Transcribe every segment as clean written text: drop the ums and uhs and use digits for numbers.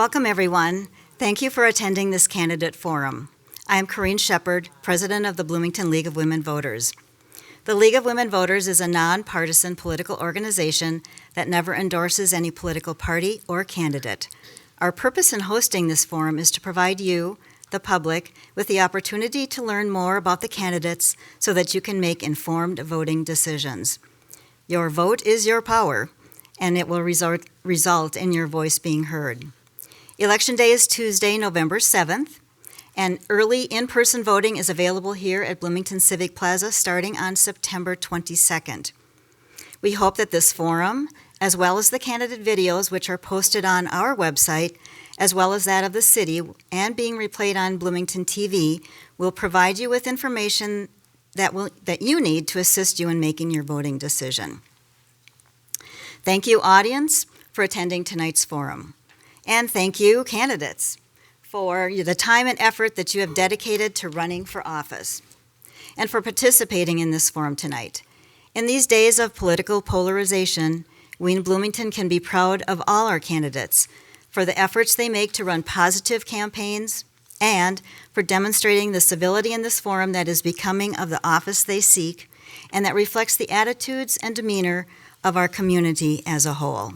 Welcome, everyone. Thank you for attending this candidate forum. I am Corrine Shepard, President of the Bloomington League of Women Voters. The League of Women Voters is a nonpartisan political organization that never endorses any political party or candidate. Our purpose in hosting this forum is to provide you, the public, with the opportunity to learn more about the candidates so that you can make informed voting decisions. Your vote is your power, and it will result in your voice being heard. Election Day is Tuesday, November 7th, and early in-person voting is available here at Bloomington Civic Plaza starting on September 22nd. We hope that this forum, as well as the candidate videos which are posted on our website, as well as that of the city and being replayed on Bloomington TV, will provide you with information that you need to assist you in making your voting decision. Thank you, audience, for attending tonight's forum. And thank you, candidates, for the time and effort that you have dedicated to running for office and for participating in this forum tonight. In these days of political polarization, we in Bloomington can be proud of all our candidates for the efforts they make to run positive campaigns and for demonstrating the civility in this forum that is becoming of the office they seek and that reflects the attitudes and demeanor of our community as a whole.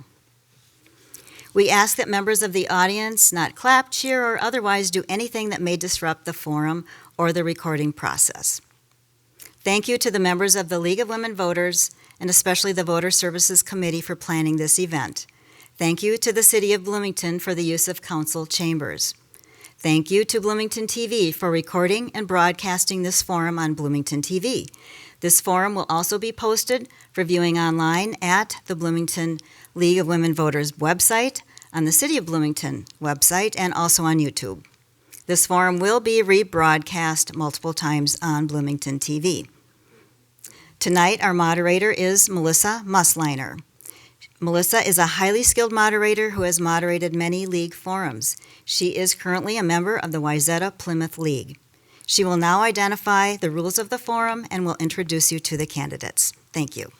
We ask that members of the audience not clap, cheer, or otherwise do anything that may disrupt the forum or the recording process. Thank you to the members of the League of Women Voters and especially the Voter Services Committee for planning this event. Thank you to the City of Bloomington for the use of council chambers. Thank you to Bloomington TV for recording and broadcasting this forum on Bloomington TV. This forum will also be posted for viewing online at the Bloomington League of Women Voters website, on the City of Bloomington website, and also on YouTube. This forum will be rebroadcast multiple times on Bloomington TV. Tonight, our moderator is Melissa Mussliner. Melissa is a highly skilled moderator who has moderated many league forums. She is currently a member of the Wayzata Plymouth League. She will now identify the rules of the forum and will introduce you to the candidates. Thank you.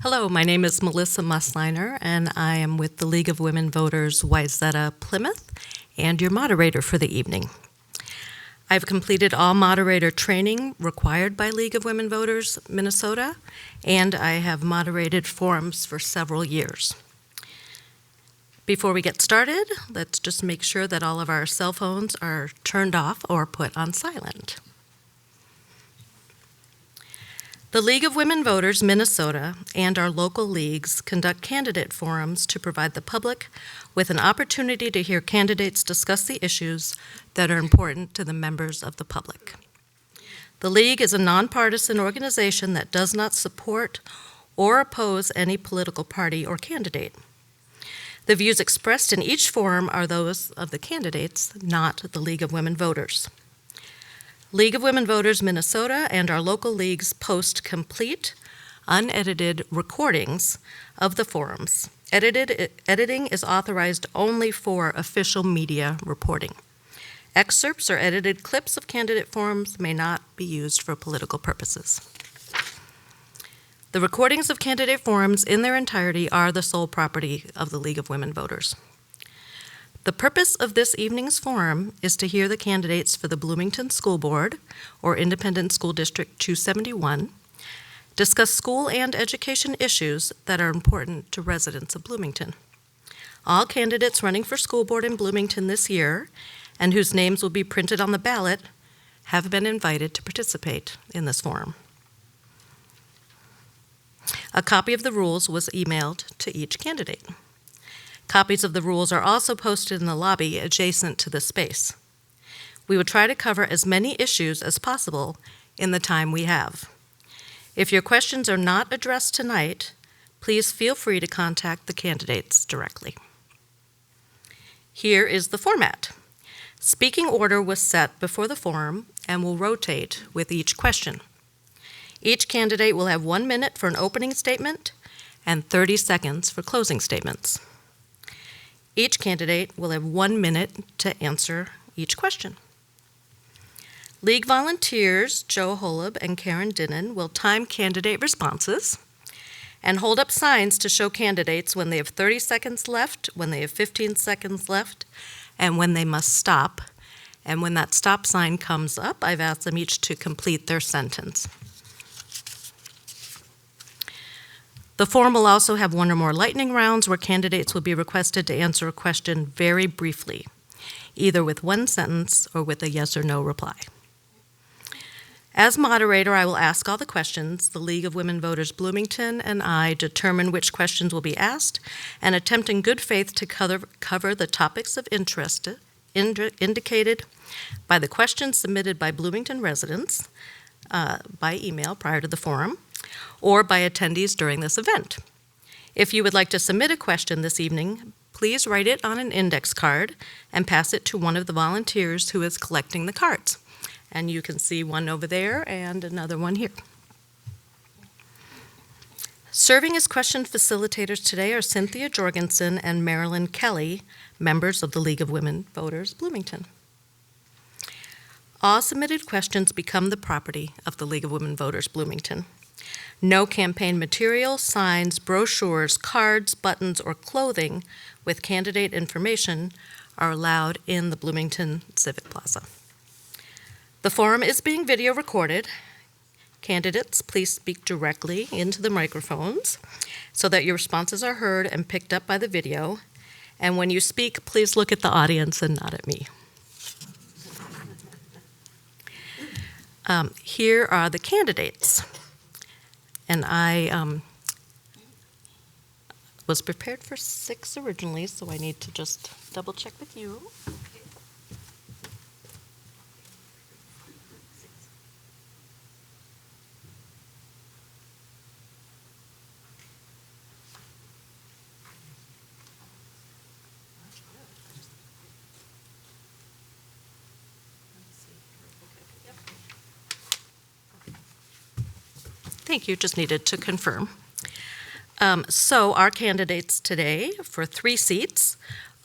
Hello, my name is Melissa Mussliner, and I am with the League of Women Voters Wayzata Plymouth, and your moderator for the evening. I've completed all moderator training required by League of Women Voters Minnesota, and I have moderated forums for several years. Before we get started, let's just make sure that all of our cell phones are turned off or put on silent. The League of Women Voters Minnesota and our local leagues conduct candidate forums to provide the public with an opportunity to hear candidates discuss the issues that are important to the members of the public. The League is a nonpartisan organization that does not support or oppose any political party or candidate. The views expressed in each forum are those of the candidates, not the League of Women Voters. League of Women Voters Minnesota and our local leagues post complete, unedited recordings of the forums. Editing is authorized only for official media reporting. Excerpts or edited clips of candidate forums may not be used for political purposes. The recordings of candidate forums in their entirety are the sole property of the League of Women Voters. The purpose of this evening's forum is to hear the candidates for the Bloomington School Board, or Independent School District 271, discuss school and education issues that are important to residents of Bloomington. All candidates running for school board in Bloomington this year, and whose names will be printed on the ballot, have been invited to participate in this forum. A copy of the rules was emailed to each candidate. Copies of the rules are also posted in the lobby adjacent to the space. We will try to cover as many issues as possible in the time we have. If your questions are not addressed tonight, please feel free to contact the candidates directly. Here is the format. Speaking order was set before the forum and will rotate with each question. Each candidate will have 1 minute for an opening statement and 30 seconds for closing statements. Each candidate will have 1 minute to answer each question. League volunteers Joe Holub and Karen Dinnan will time candidate responses, and hold up signs to show candidates when they have 30 seconds left, when they have 15 seconds left, and when they must stop. And when that stop sign comes up, I've asked them each to complete their sentence. The forum will also have one or more lightning rounds where candidates will be requested to answer a question very briefly, either with one sentence or with a yes or no reply. As moderator, I will ask all the questions. The League of Women Voters Bloomington and I determine which questions will be asked and attempt in good faith to cover the topics of interest indicated by the questions submitted by Bloomington residents by email prior to the forum, or by attendees during this event. If you would like to submit a question this evening, please write it on an index card and pass it to one of the volunteers who is collecting the cards. And you can see one over there and another one here. Serving as question facilitators today are Cynthia Jorgensen and Marilyn Kelly, members of the League of Women Voters Bloomington. All submitted questions become the property of the League of Women Voters Bloomington. No campaign material, signs, brochures, cards, buttons, or clothing with candidate information are allowed in the Bloomington Civic Plaza. The forum is being video recorded. Candidates, please speak directly into the microphones so that your responses are heard and picked up by the video. And when you speak, please look at the audience and not at me. Here are the candidates. And I was prepared for 6 originally, so I need to just double check with you. Thank you, just needed to confirm. So our candidates today for 3 seats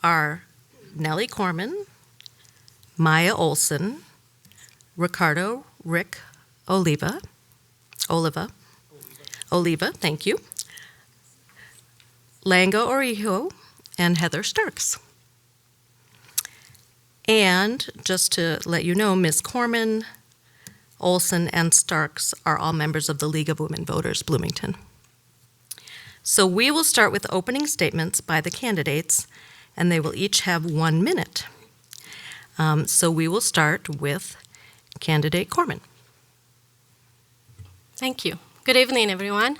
are Nellie Corman, Maya Olson, Ricardo Rick Oliva, thank you, Lango Orijo, and Heather Starks. And just to let you know, Ms. Corman, Olson, and Starks are all members of the League of Women Voters Bloomington. So we will start with opening statements by the candidates, and they will each have 1 minute. So we will start with candidate Corman. Thank you. Good evening, everyone.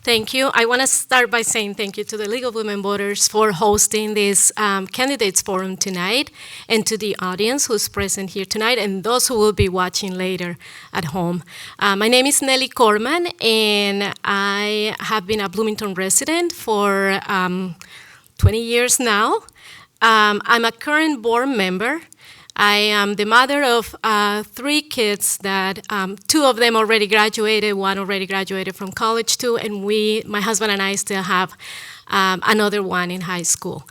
Thank you. I want to start by saying thank you to the League of Women Voters for hosting this candidates forum tonight, and to the audience who's present here tonight and those who will be watching later at home. My name is Nellie Corman, and I have been a Bloomington resident for 20 years now. I'm a current board member. I am the mother of 3 kids that 2 of them already graduated, 1 already graduated from college too, and my husband and I still have another one in high school.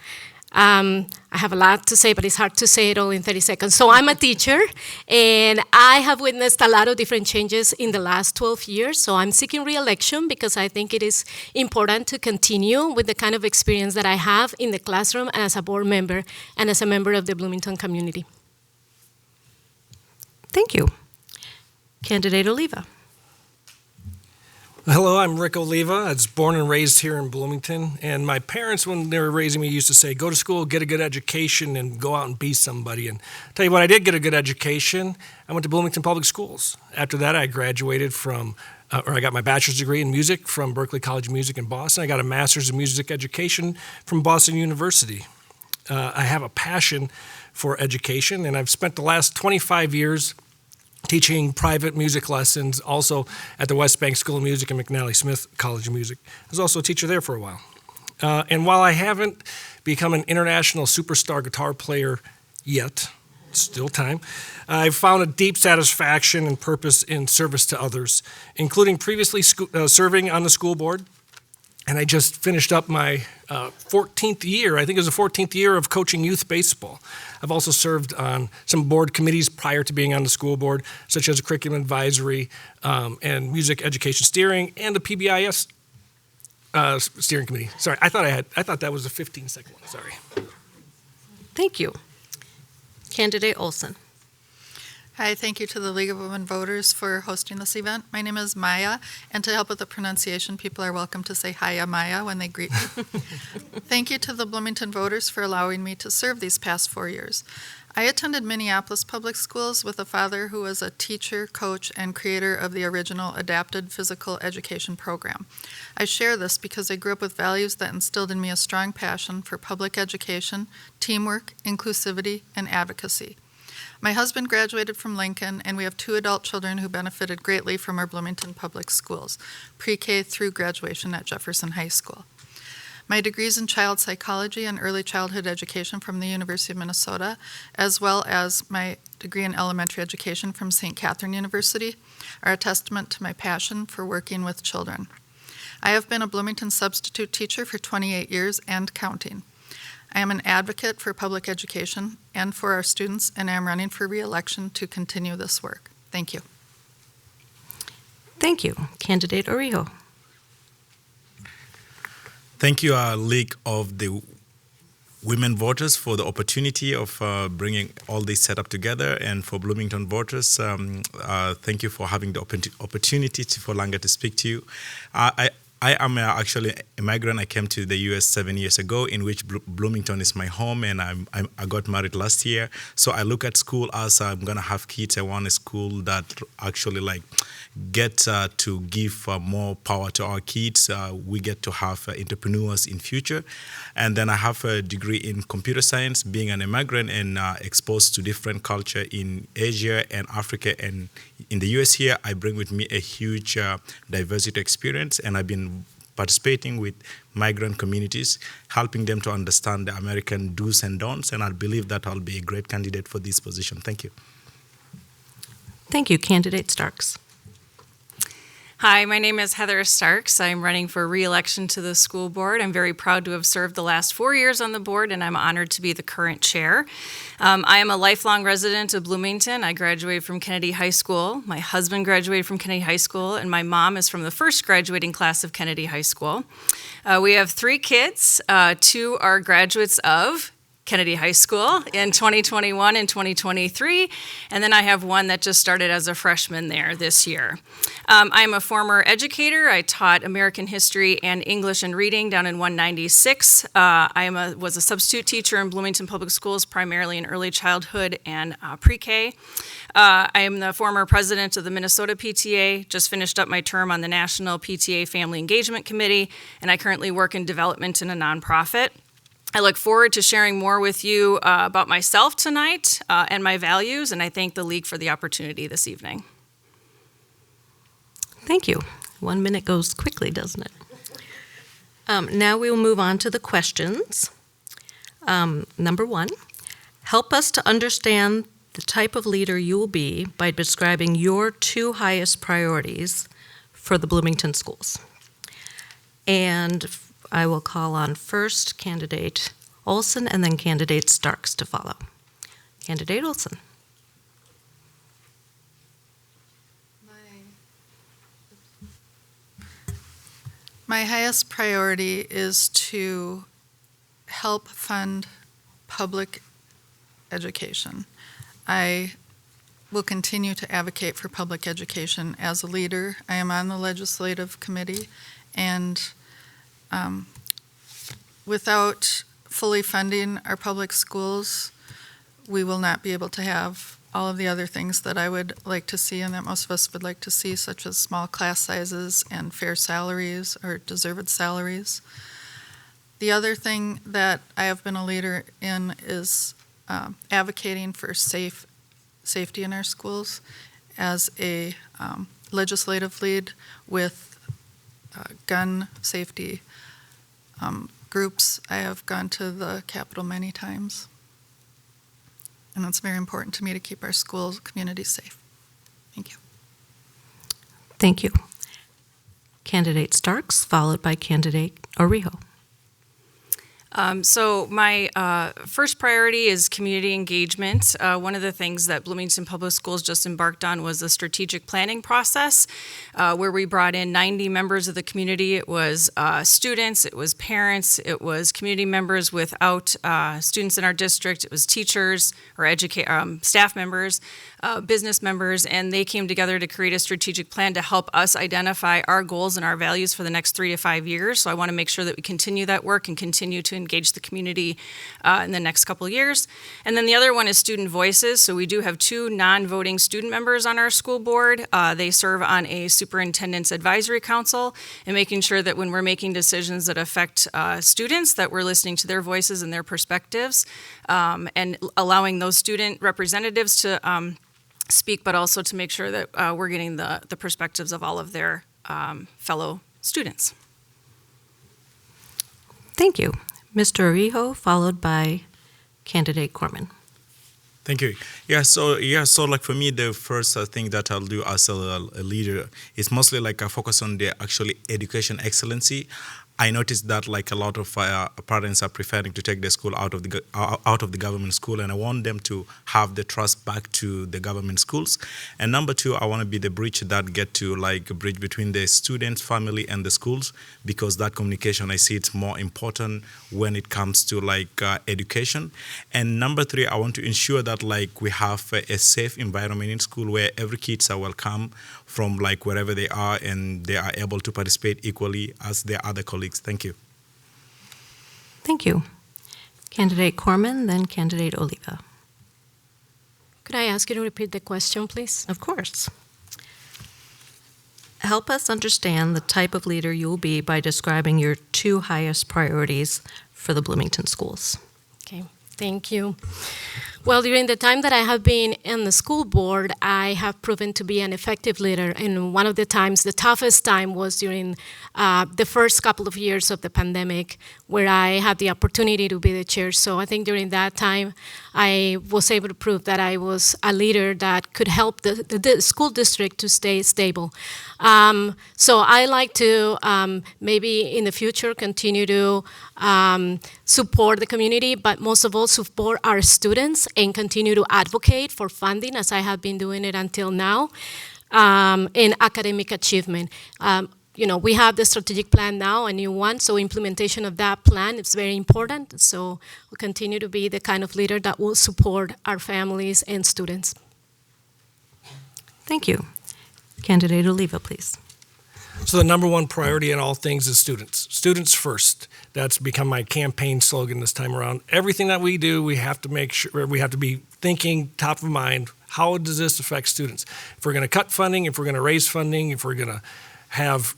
I have a lot to say, but it's hard to say it all in 30 seconds. So I'm a teacher, and I have witnessed a lot of different changes in the last 12 years. So I'm seeking re-election because I think it is important to continue with the kind of experience that I have in the classroom and as a board member and as a member of the Bloomington community. Thank you. Candidate Oliva. Hello, I'm Rick Oliva. I was born and raised here in Bloomington, and my parents, when they were raising me, used to say, go to school, get a good education, and go out and be somebody. And I'll tell you what, I did get a good education. I went to Bloomington Public Schools. After that, I graduated I got my bachelor's degree in music from Berklee College of Music in Boston. I got a master's in music education from Boston University. I have a passion for education, and I've spent the last 25 years teaching private music lessons, also at the West Bank School of Music and McNally Smith College of Music. I was also a teacher there for a while. And while I haven't become an international superstar guitar player yet, still time, I've found a deep satisfaction and purpose in service to others, including previously serving on the school board. And I just finished up my 14th year, I think it was the 14th year of coaching youth baseball. I've also served on some board committees prior to being on the school board, such as curriculum advisory and music education steering and the PBIS Steering committee. Sorry, I thought that was a 15-second one. Sorry. Thank you. Candidate Olson. Hi, thank you to the League of Women Voters for hosting this event. My name is Maya, and to help with the pronunciation, people are welcome to say Hiya Maya when they greet me. Thank you to the Bloomington voters for allowing me to serve these past 4 years. I attended Minneapolis Public Schools with a father who was a teacher, coach, and creator of the original adapted physical education program. I share this because I grew up with values that instilled in me a strong passion for public education, teamwork, inclusivity, and advocacy. My husband graduated from Lincoln, and we have 2 adult children who benefited greatly from our Bloomington Public Schools, pre-K through graduation at Jefferson High School. My degrees in child psychology and early childhood education from the University of Minnesota, as well as my degree in elementary education from St. Catherine University, are a testament to my passion for working with children. I have been a Bloomington substitute teacher for 28 years and counting. I am an advocate for public education and for our students, and I am running for re-election to continue this work. Thank you. Thank you. Candidate Orijo. Thank you, League of the Women Voters, for the opportunity of bringing all this setup together, and for Bloomington voters, thank you for having the opportunity for Langa to speak to you. I am actually a migrant. I came to the U.S. 7 years ago, in which Bloomington is my home, and I got married last year. So I look at school as I'm going to have kids. I want a school that actually get to give more power to our kids. We get to have entrepreneurs in future. And then I have a degree in computer science, being an immigrant and exposed to different culture in Asia and Africa. And in the US here, I bring with me a huge diversity experience, and I've been participating with migrant communities, helping them to understand the American do's and don'ts, and I believe that I'll be a great candidate for this position. Thank you. Thank you. Candidate Starks. Hi, my name is Heather Starks. I'm running for re-election to the school board. I'm very proud to have served the last 4 years on the board, and I'm honored to be the current chair. I am a lifelong resident of Bloomington. I graduated from Kennedy High School. My husband graduated from Kennedy High School, and my mom is from the first graduating class of Kennedy High School. We have 3 kids. 2 are graduates of Kennedy High School in 2021 and 2023, and then I have one that just started as a freshman there this year. I'm a former educator. I taught American history and English and reading down in 196. I was a substitute teacher in Bloomington Public Schools, primarily in early childhood and pre-K. I am the former president of the Minnesota PTA, just finished up my term on the National PTA Family Engagement Committee, and I currently work in development in a nonprofit. I look forward to sharing more with you about myself tonight and my values, and I thank the League for the opportunity this evening. Thank you. 1 minute goes quickly, doesn't it? Now we will move on to the questions. Number 1, help us to understand the type of leader you will be by describing your 2 highest priorities for the Bloomington schools. And I will call on first Candidate Olson and then Candidate Starks to follow. Candidate Olson. My highest priority is to help fund public education. I will continue to advocate for public education as a leader. I am on the legislative committee, and without fully funding our public schools, we will not be able to have all of the other things that I would like to see and that most of us would like to see, such as small class sizes and fair salaries or deserved salaries. The other thing that I have been a leader in is advocating for safety in our schools. As a legislative lead with gun safety groups, I have gone to the Capitol many times. And it's very important to me to keep our schools, communities safe. Thank you. Thank you. Candidate Starks, followed by Candidate Orijo. So my first priority is community engagement. One of the things that Bloomington Public Schools just embarked on was a strategic planning process where we brought in 90 members of the community. It was students, it was parents, it was community members without students in our district, it was teachers or staff members, business members, and they came together to create a strategic plan to help us identify our goals and our values for the next 3 to 5 years. So I want to make sure that we continue that work and continue to engage the community in the next couple of years. And then the other one is student voices. So we do have 2 non-voting student members on our school board. They serve on a superintendent's advisory council and making sure that when we're making decisions that affect students, that we're listening to their voices and their perspectives and allowing those student representatives to speak, but also to make sure that we're getting the perspectives of all of their fellow students. Thank you. Mr. Arijo, followed by candidate Corman. Thank you. So like for me, the first thing that I'll do as a leader is mostly like a focus on the actually education excellency. I noticed that like a lot of parents are preferring to take their school out of the government school, and I want them to have the trust back to the government schools. And number 2, I want to be the bridge that get to like a bridge between the students, family, and the schools, because that communication, I see it's more important when it comes to like education. And number 3, I want to ensure that like we have a safe environment in school where every kids are welcome from like wherever they are, and they are able to participate equally as their other colleagues. Thank you. Thank you. Candidate Corman, then candidate Oliva. Could I ask you to repeat the question, please? Of course. Help us understand the type of leader you will be by describing your 2 highest priorities for the Bloomington schools. Okay, thank you. Well, during the time that I have been in the school board, I have proven to be an effective leader. And one of the times, the toughest time was during the first couple of years of the pandemic, where I had the opportunity to be the chair. So I think during that time, I was able to prove that I was a leader that could help the school district to stay stable. So I like to maybe in the future continue to support the community, but most of all support our students and continue to advocate for funding, as I have been doing it until now, in academic achievement. We have the strategic plan now, a new one, so implementation of that plan is very important. So we'll continue to be the kind of leader that will support our families and students. Thank you. Candidate Oliva, please. So the number 1 priority in all things is students. Students first. That's become my campaign slogan this time around. Everything that we do, we have to make sure, we have to be thinking top of mind, how does this affect students? If we're going to cut funding, if we're going to raise funding, if we're going to have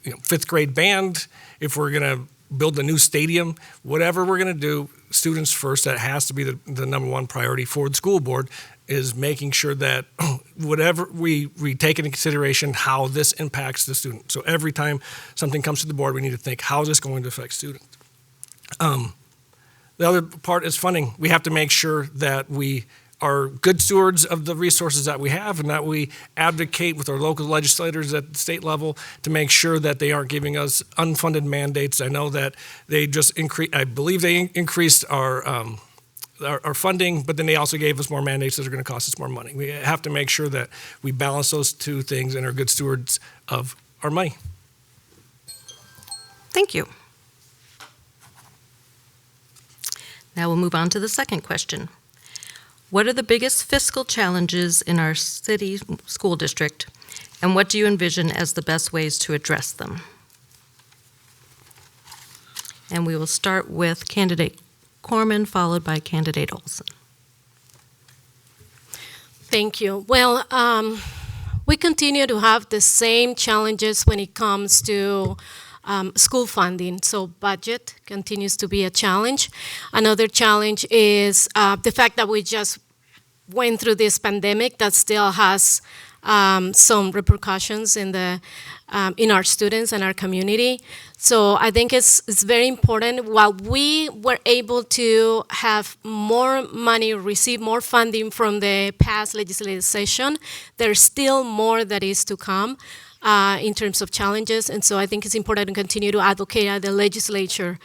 5th grade band, if we're going to build a new stadium, whatever we're going to do, students first. That has to be the number 1 priority for the school board, is making sure that whatever we take into consideration how this impacts the student. So every time something comes to the board, we need to think, how is this going to affect students? The other part is funding. We have to make sure that we are good stewards of the resources that we have, and that we advocate with our local legislators at the state level to make sure that they aren't giving us unfunded mandates. I know that they just increased our funding, but then they also gave us more mandates that are going to cost us more money. We have to make sure that we balance those 2 things and are good stewards of our money. Thank you. Now we'll move on to the second question. What are the biggest fiscal challenges in our city school district, and what do you envision as the best ways to address them? And we will start with candidate Corman, followed by candidate Olson. Thank you. Well, we continue to have the same challenges when it comes to school funding. So budget continues to be a challenge. Another challenge is the fact that we just went through this pandemic that still has some repercussions in our students and our community. So I think it's very important. While we were able to have more money, receive more funding from the past legislative session, there's still more that is to come. in terms of challenges. And so I think it's important to continue to advocate at the legislature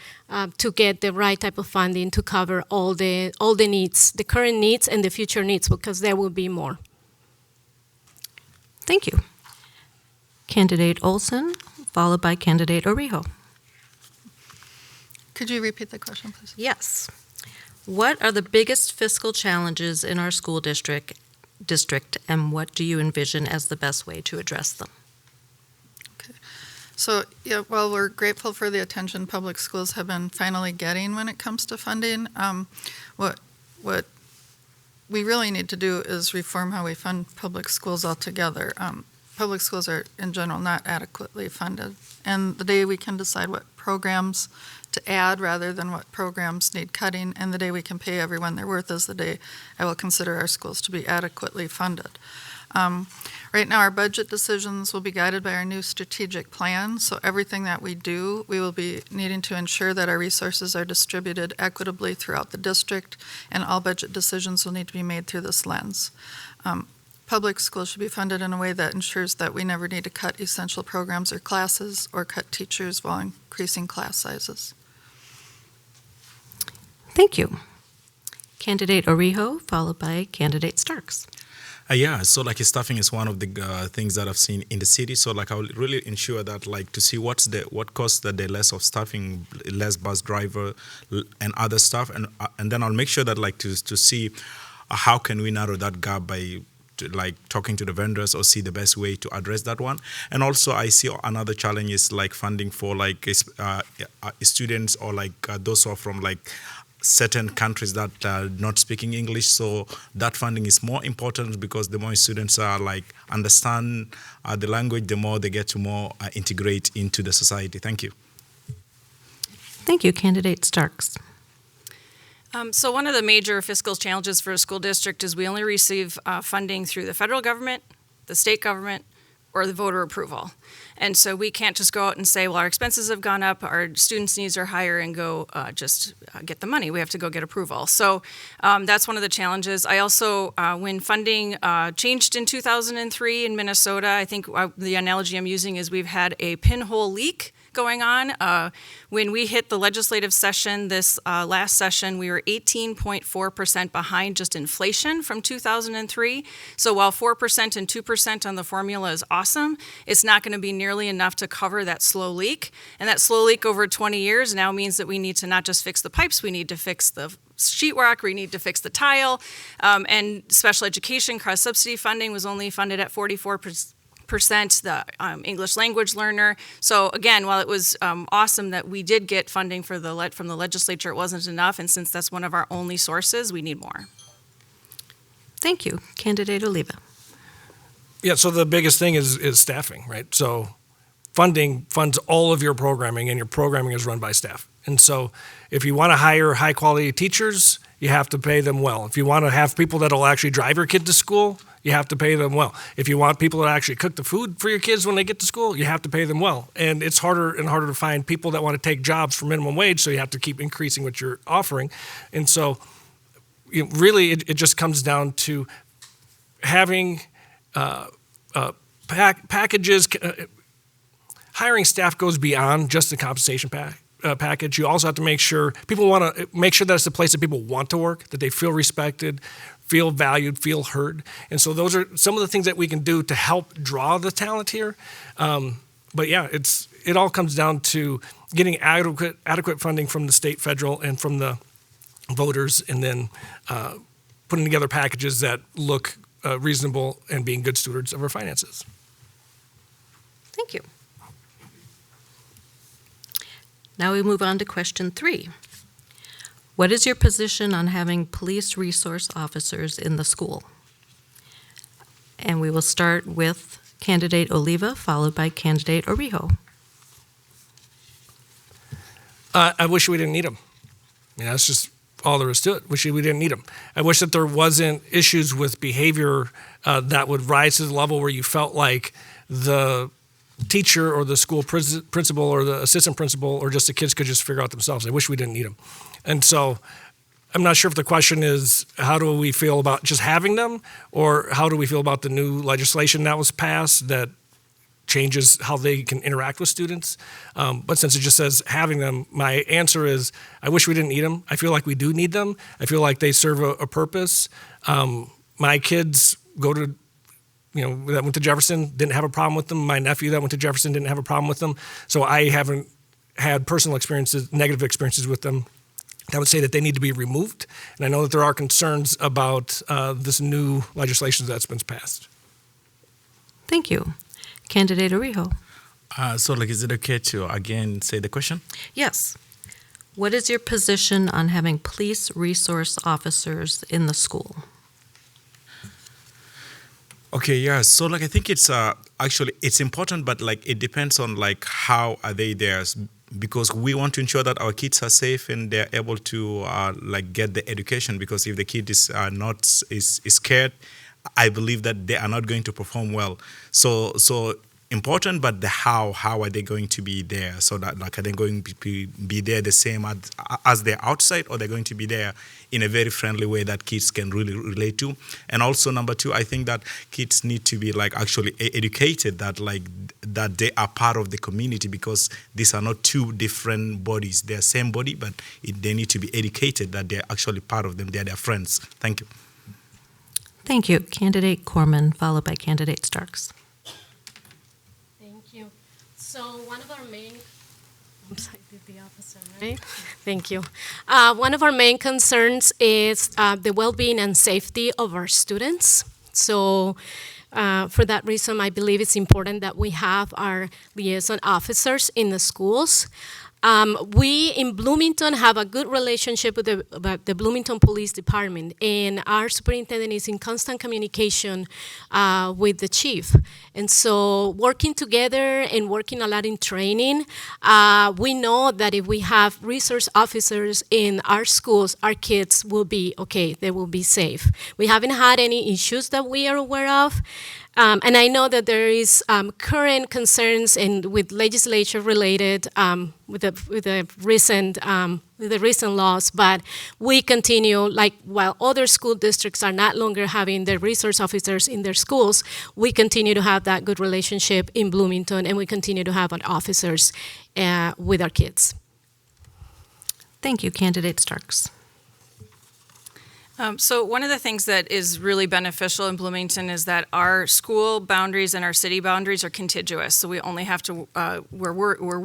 to get the right type of funding to cover all the needs, the current needs and the future needs, because there will be more. Thank you. Candidate Olson, followed by Candidate Orijo. Could you repeat the question, please? Yes. What are the biggest fiscal challenges in our school district, and what do you envision as the best way to address them? So, yeah, well, we're grateful for the attention public schools have been finally getting when it comes to funding. What we really need to do is reform how we fund public schools altogether. Public schools are, in general, not adequately funded. And the day we can decide what programs to add rather than what programs need cutting, and the day we can pay everyone their worth is the day I will consider our schools to be adequately funded. Right now, our budget decisions will be guided by our new strategic plan, so everything that we do, we will be needing to ensure that our resources are distributed equitably throughout the district, and all budget decisions will need to be made through this lens. Public schools should be funded in a way that ensures that we never need to cut essential programs or classes or cut teachers while increasing class sizes. Thank you. Candidate Orijo, followed by Candidate Starks. Yeah, so like staffing is one of the things that I've seen in the city. So like I will really ensure that like to see what costs the less of staffing, less bus driver and other stuff, and then I'll make sure that like to see how can we narrow that gap by like talking to the vendors or see the best way to address that one. And also I see another challenge is like funding for like students or like those who are from like certain countries that are not speaking English, so that funding is more important because the more students are like understand the language, the more they get to more integrate into the society. Thank you. Thank you, Candidate Starks. So one of the major fiscal challenges for a school district is we only receive funding through the federal government, the state government, or the voter approval. And so we can't just go out and say, well, our expenses have gone up, our students' needs are higher, and go just get the money. We have to go get approval. So that's one of the challenges. I also, when funding changed in 2003 in Minnesota, I think the analogy I'm using is we've had a pinhole leak going on. When we hit the legislative session this last session, we were 18.4% behind just inflation from 2003. So while 4% and 2% on the formula is awesome, it's not going to be nearly enough to cover that slow leak. And that slow leak over 20 years now means that we need to not just fix the pipes, we need to fix the sheetrock, we need to fix the tile, and special education cross-subsidy funding was only funded at 44%. The English language learner. So again, while it was awesome that we did get funding from the legislature, it wasn't enough, and since that's one of our only sources, we need more. Thank you. Candidate Oliva. Yeah, so the biggest thing is staffing, right? So funding funds all of your programming, and your programming is run by staff. And so if you want to hire high-quality teachers, you have to pay them well. If you want to have people that will actually drive your kid to school, you have to pay them well. If you want people that actually cook the food for your kids when they get to school, you have to pay them well. And it's harder and harder to find people that want to take jobs for minimum wage, so you have to keep increasing what you're offering. And so really it just comes down to having packages. Hiring staff goes beyond just the compensation package. You also have to make sure people want to make sure that it's a place that people want to work, that they feel respected, feel valued, feel heard. And so those are some of the things that we can do to help draw the talent here. But yeah, it all comes down to getting adequate funding from the state, federal, and from the voters, and then putting together packages that look reasonable and being good stewards of our finances. Thank you. Now we move on to question 3. What is your position on having police resource officers in the school? And we will start with Candidate Oliva, followed by Candidate Orijo. I wish we didn't need them. I mean, that's just all there is to it. Wish we didn't need them. I wish that there wasn't issues with behavior that would rise to the level where you felt like the teacher or the school principal or the assistant principal or just the kids could just figure out themselves. I wish we didn't need them. And so I'm not sure if the question is how do we feel about just having them, or how do we feel about the new legislation that was passed that changes how they can interact with students. But since it just says having them, my answer is I wish we didn't need them. I feel like we do need them. I feel like they serve a purpose. My kids go to, that went to Jefferson, didn't have a problem with them. My nephew that went to Jefferson didn't have a problem with them. So I haven't had personal experiences, negative experiences with them. I would say that they need to be removed. And I know that there are concerns about this new legislation that's been passed. Thank you. Candidate Orijo. Is it okay to again say the question? Yes. What is your position on having police resource officers in the school? Okay, yeah. So I think it's actually it's important, but it depends on how are they there, because we want to ensure that our kids are safe and they're able to get the education. Because if the kid is scared, I believe that they are not going to perform well. So important, but the how are they going to be there? So that are they going to be there the same as they're outside, or they're going to be there in a very friendly way that kids can really relate to? And also number two, I think that kids need to be actually educated that that they are part of the community, because these are not two different bodies. They're same body, but they need to be educated that they're actually part of them. They're their friends. Thank you. Thank you. Candidate Corman, followed by Candidate Starks. Thank you. So one of our main, I did the opposite, right? Thank you. One of our main concerns is the well-being and safety of our students. So for that reason, I believe it's important that we have our liaison officers in the schools. We in Bloomington have a good relationship with the Bloomington Police Department, and our superintendent is in constant communication with the chief. And so working together and working a lot in training, we know that if we have resource officers in our schools, our kids will be okay, they will be safe. We haven't had any issues that we are aware of. And I know that there is current concerns with legislature related with the recent laws, but we continue, while other school districts are not longer having their resource officers in their schools, we continue to have that good relationship in Bloomington, and we continue to have our officers with our kids. Thank you, Candidate Starks. So one of the things that is really beneficial in Bloomington is that our school boundaries and our city boundaries are contiguous. So we only have to, we're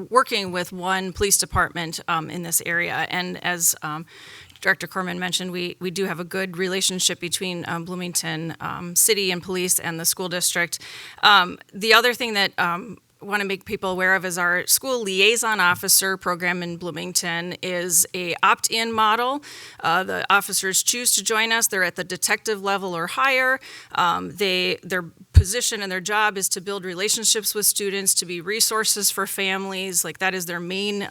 working with one police department in this area. And as Director Corman mentioned, we do have a good relationship between Bloomington City and police and the school district. The other thing that want to make people aware of is our school liaison officer program in Bloomington is a opt-in model. The officers choose to join us. They're at the detective level or higher. Their position and their job is to build relationships with students, to be resources for families. That is their main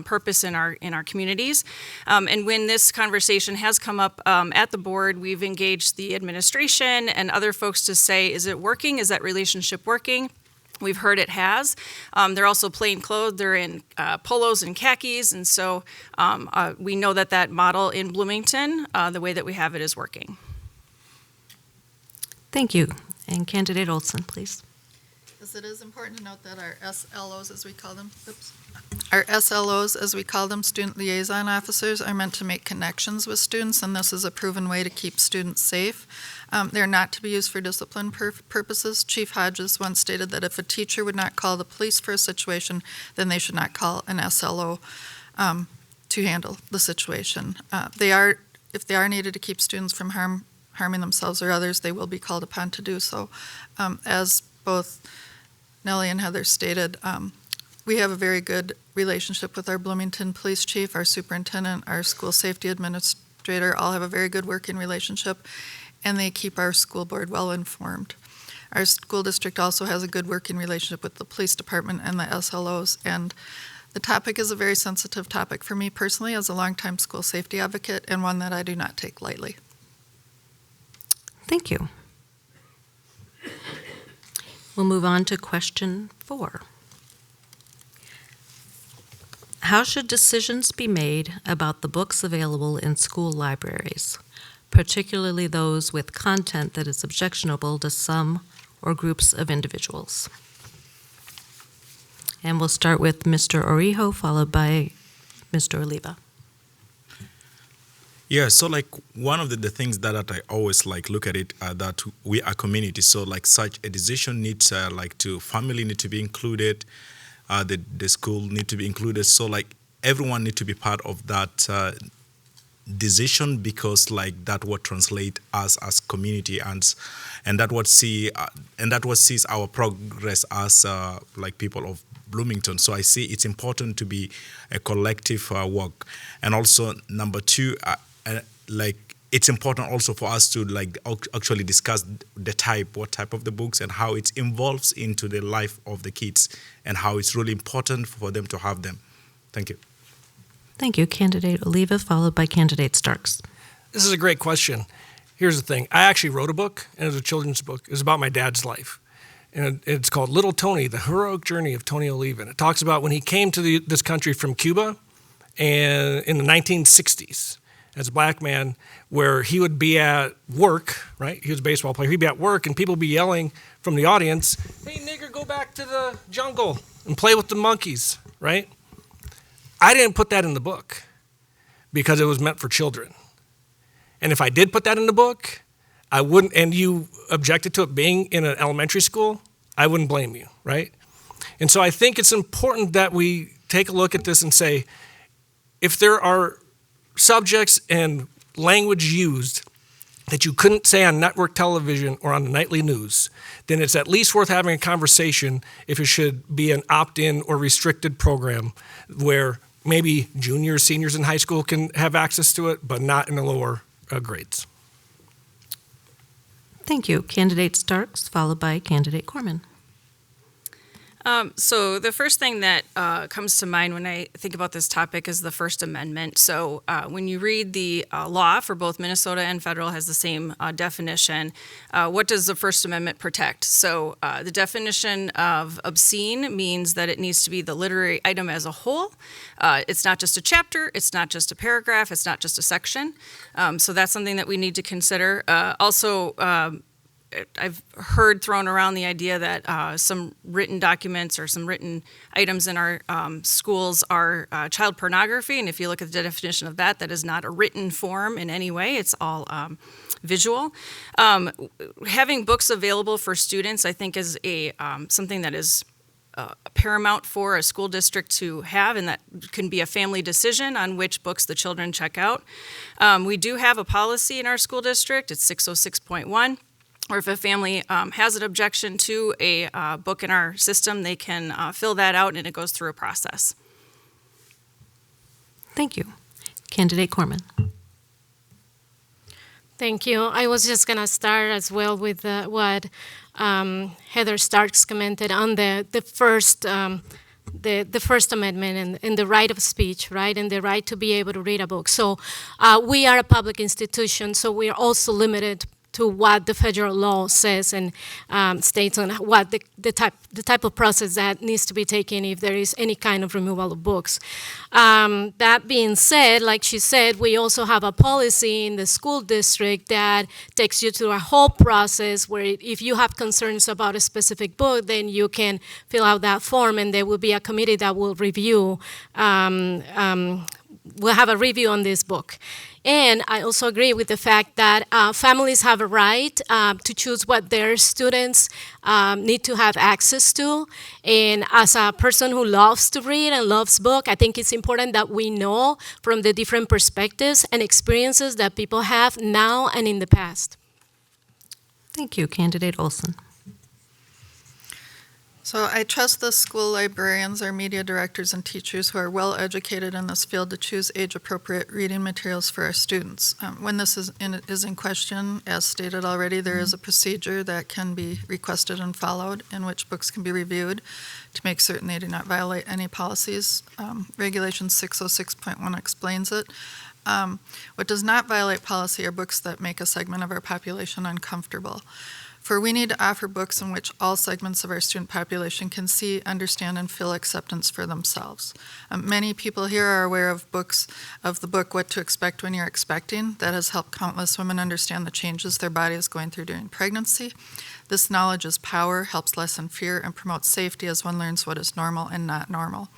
purpose in our communities. And when this conversation has come up at the board, we've engaged the administration and other folks to say, is it working? Is that relationship working? We've heard it has. They're also plain clothed. They're in polos and khakis. And so we know that model in Bloomington, the way that we have it, is working. Thank you. And Candidate Olson, please. Yes, it is important to note that our SLOs, as we call them, our SLOs, as we call them, student liaison officers, are meant to make connections with students, and this is a proven way to keep students safe. They're not to be used for discipline purposes. Chief Hodges once stated that if a teacher would not call the police for a situation, then they should not call an SLO to handle the situation. If they are needed to keep students from harming themselves or others, they will be called upon to do so. As both Nellie and Heather stated, we have a very good relationship with our Bloomington Police Chief, our Superintendent, our School Safety Administrator, all have a very good working relationship, and they keep our school board well informed. Our school district also has a good working relationship with the police department and the SLOs, and the topic is a very sensitive topic for me personally as a longtime school safety advocate, and one that I do not take lightly. Thank you. We'll move on to question 4. How should decisions be made about the books available in school libraries, particularly those with content that is objectionable to some or groups of individuals? And we'll start with Mr. Orijo, followed by Mr. Oliva. Yeah, so like one of the things that I always like look at it that we are community. So like such a decision needs family need to be included, the school need to be included. So like everyone need to be part of that decision, because like that what translate us as community, and that what sees our progress as like people of Bloomington. So I see it's important to be a collective work, and also number two, like it's important also for us to like actually discuss what type of the books and how it involves into the life of the kids, and how it's really important for them to have them. Thank you. Thank you. Candidate Oliva, followed by Candidate Starks. This is a great question. Here's the thing. I actually wrote a book, and it was a children's book. It was about my dad's life. And it's called Little Tony, The Heroic Journey of Tony Oliva. And it talks about when he came to this country from Cuba and in the 1960s as a black man, where he would be at work, right? He was a baseball player. He'd be at work, and people would be yelling from the audience, "Hey, nigger, go back to the jungle and play with the monkeys," right? I didn't put that in the book because it was meant for children. And if I did put that in the book, I wouldn't, and you objected to it being in an elementary school, I wouldn't blame you, right? And so I think it's important that we take a look at this and say, if there are subjects and language used that you couldn't say on network television or on the nightly news, then it's at least worth having a conversation if it should be an opt-in or restricted program where maybe juniors, seniors in high school can have access to it, but not in the lower grades. Thank you. Candidate Starks, followed by Candidate Corman. So the first thing that comes to mind when I think about this topic is the First Amendment. So when you read the law for both Minnesota and federal has the same definition. What does the First Amendment protect? So the definition of obscene means that it needs to be the literary item as a whole. It's not just a chapter, it's not just a paragraph, it's not just a section. So that's something that we need to consider. I've heard thrown around the idea that some written documents or some written items in our schools are child pornography, and if you look at the definition of that, that is not a written form in any way. It's all visual. Having books available for students, I think, is something that is paramount for a school district to have, and that can be a family decision on which books the children check out. We do have a policy in our school district. It's 606.1. Or if a family has an objection to a book in our system, they can fill that out, and it goes through a process. Thank you. Candidate Corman. Thank you. I was just going to start as well with what Heather Starks commented on the First Amendment and the right of speech, right, and the right to be able to read a book. So we are a public institution, so we are also limited to what the federal law says and states on what the type of process that needs to be taken if there is any kind of removal of books. That being said, like she said, we also have a policy in the school district that takes you through a whole process where if you have concerns about a specific book, then you can fill out that form, and there will be a committee that will review, we'll have a review on this book. And I also agree with the fact that families have a right to choose what their students need to have access to. And as a person who loves to read and loves books, I think it's important that we know from the different perspectives and experiences that people have now and in the past. Thank you. Candidate Olson. So I trust the school librarians, our media directors, and teachers who are well educated in this field to choose age-appropriate reading materials for our students. When this is in question, as stated already, there is a procedure that can be requested and followed in which books can be reviewed to make certain they do not violate any policies. Regulation 606.1 explains it. What does not violate policy are books that make a segment of our population uncomfortable. For we need to offer books in which all segments of our student population can see, understand, and feel acceptance for themselves. Many people here are aware of the book What to Expect When You're Expecting. That has helped countless women understand the changes their body is going through during pregnancy. This knowledge is power, helps lessen fear, and promotes safety as one learns what is normal and not normal.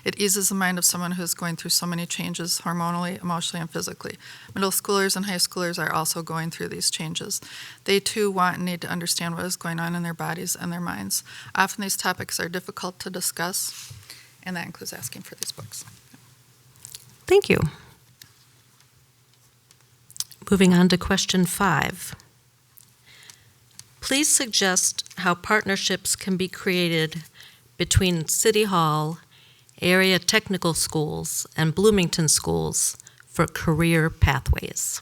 It eases the mind of someone who is going through so many changes hormonally, emotionally, and physically. Middle schoolers and high schoolers are also going through these changes. They too want and need to understand what is going on in their bodies and their minds. Often these topics are difficult to discuss, and that includes asking for these books. Thank you. Moving on to question 5. Please suggest how partnerships can be created between City Hall, area technical schools, and Bloomington schools for career pathways.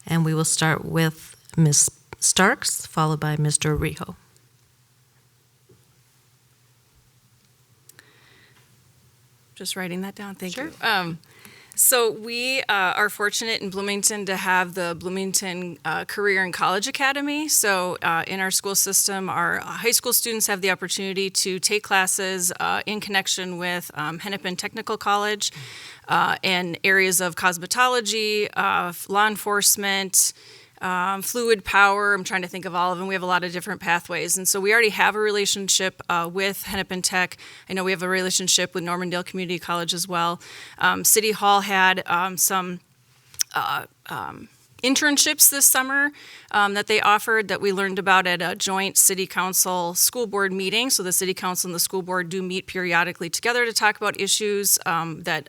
And we will start with Ms. Starks, followed by Mr. Rijo. Just writing that down. Thank Sure. you. So we are fortunate in Bloomington to have the Bloomington Career and College Academy. So in our school system, our high school students have the opportunity to take classes in connection with Hennepin Technical College in areas of cosmetology, law enforcement, fluid power. I'm trying to think of all of them. We have a lot of different pathways. And so we already have a relationship with Hennepin Tech. I know we have a relationship with Normandale Community College as well. City Hall had some internships this summer that they offered that we learned about at a joint city council school board meeting. So the city council and the school board do meet periodically together to talk about issues that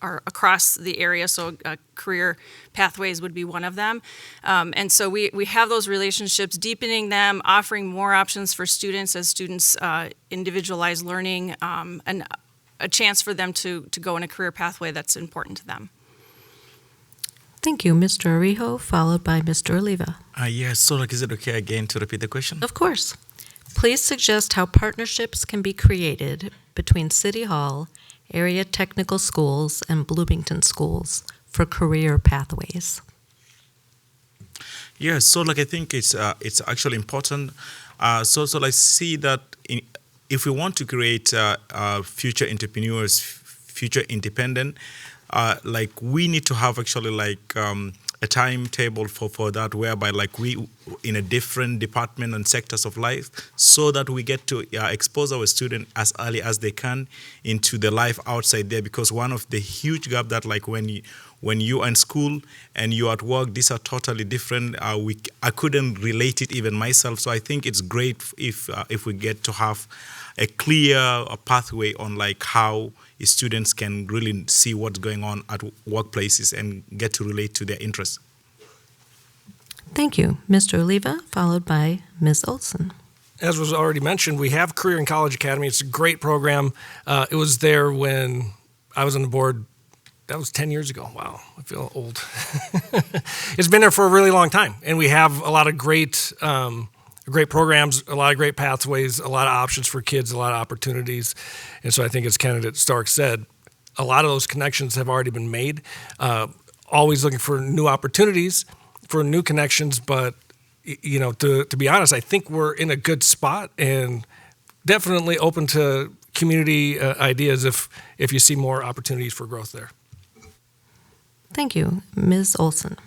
are across the area, so career pathways would be one of them. And so we have those relationships, deepening them, offering more options for students as students individualize learning, and a chance for them to go in a career pathway that's important to them. Thank you, Mr. Arijo, followed by Mr. Oliva. Yes, so is it okay again to repeat the question? Of course. Please suggest how partnerships can be created between City Hall, area technical schools, and Bloomington schools for career pathways. Yes, so I think it's actually important. So see that if we want to create future entrepreneurs, future independent, we need to have actually a timetable for that, whereby we in a different department and sectors of life, so that we get to expose our students as early as they can into the life outside there. Because one of the huge gap that when you are in school and you are at work, these are totally different. I couldn't relate it even myself. So I think it's great if we get to have a clear pathway on how students can really see what's going on at workplaces and get to relate to their interests. Thank you. Mr. Oliva, followed by Ms. Olson. As was already mentioned, we have Career and College Academy. It's a great program. It was there when I was on the board. That was 10 years ago. Wow, I feel old. It's been there for a really long time, and we have a lot of great programs, a lot of great pathways, a lot of options for kids, a lot of opportunities. And so I think, as candidate Stark said, a lot of those connections have already been made. Always looking for new opportunities, for new connections. But, to be honest, I think we're in a good spot, and definitely open to community ideas if you see more opportunities for growth there. Thank you. Ms. Olson.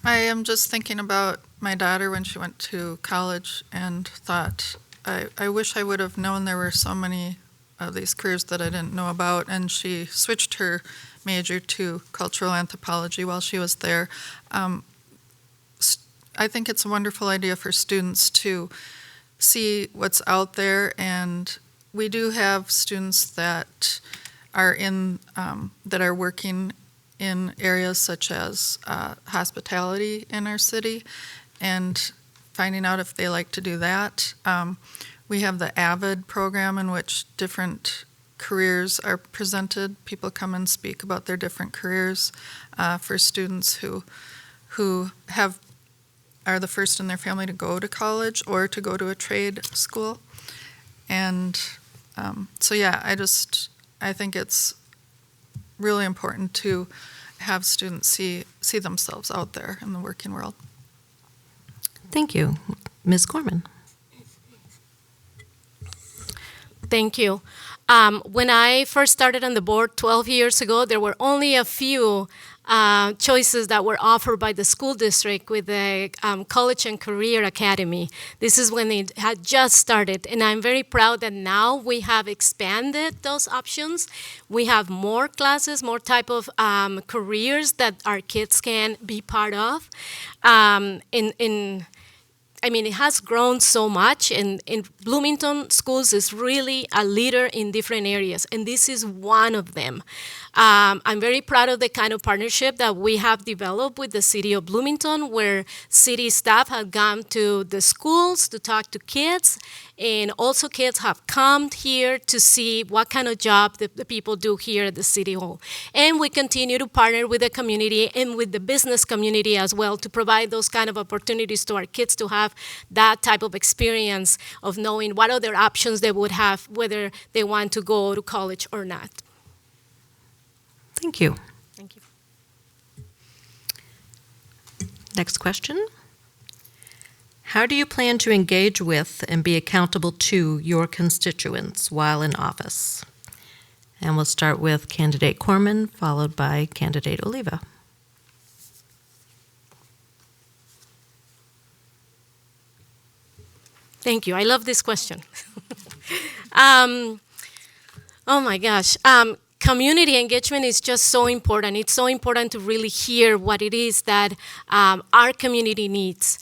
I am just thinking about my daughter when she went to college and thought, I wish I would have known there were so many of these careers that I didn't know about, and she switched her major to cultural anthropology while she was there. I think it's a wonderful idea for students to see what's out there, and we do have students that are that are working in areas such as hospitality in our city, and finding out if they like to do that. We have the AVID program, in which different careers are presented. People come and speak about their different careers for students who are the first in their family to go to college or to go to a trade school. And I think it's really important to have students see themselves out there in the working world. Thank you. Ms. Gorman. Thank you. When I first started on the board 12 years ago, there were only a few choices that were offered by the school district with the College and Career Academy. This is when it had just started, and I'm very proud that now we have expanded those options. We have more classes, more type of careers that our kids can be part of. It has grown so much, and in Bloomington Schools is really a leader in different areas, and this is one of them. I'm very proud of the kind of partnership that we have developed with the City of Bloomington, where city staff have gone to the schools to talk to kids, and also kids have come here to see what kind of job the people do here at the City Hall. And we continue to partner with the community and with the business community as well to provide those kind of opportunities to our kids to have that type of experience of knowing what other options they would have, whether they want to go to college or not. Thank you. Thank you. Next question. How do you plan to engage with and be accountable to your constituents while in office? And we'll start with Candidate Corman, followed by Candidate Oliva. Thank you. I love this question. Oh my gosh. Community engagement is just so important. It's so important to really hear what it is that our community needs,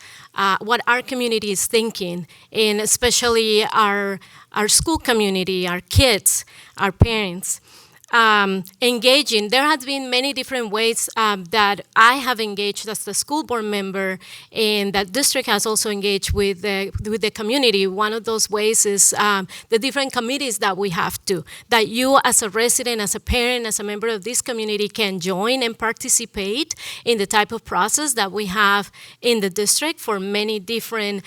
what our community is thinking, and especially our school community, our kids, our parents. Engaging. There has been many different ways that I have engaged as the school board member, and that district has also engaged with the community. One of those ways is the different committees that we have that you as a resident, as a parent, as a member of this community can join and participate in the type of process that we have in the district for many different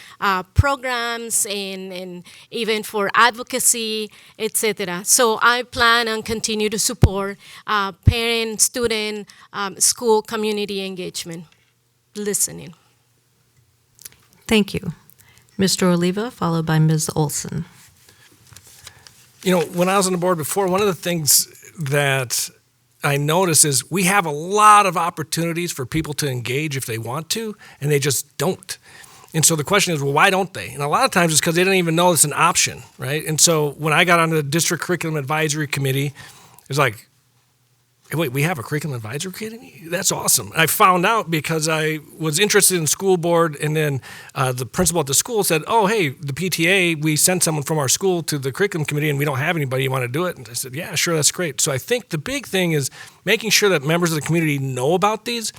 programs and even for advocacy, etc. So I plan on continue to support parent, student, school, community engagement, listening. Thank you. Mr. Oliva, followed by Ms. Olson. You know, when I was on the board before, one of the things that I notice is we have a lot of opportunities for people to engage if they want to, and they just don't. And so the question is, well, why don't they? And a lot of times it's because they didn't even know it's an option, right? And so when I got onto the District Curriculum Advisory Committee, it's like, hey, wait, we have a curriculum advisory committee? That's awesome. I found out because I was interested in school board, and then the principal at the school said, oh, hey, the PTA, we sent someone from our school to the curriculum committee, and we don't have anybody. You want to do it? And I said, yeah, sure, that's great. So I think the big thing is making sure that members of the community know about these,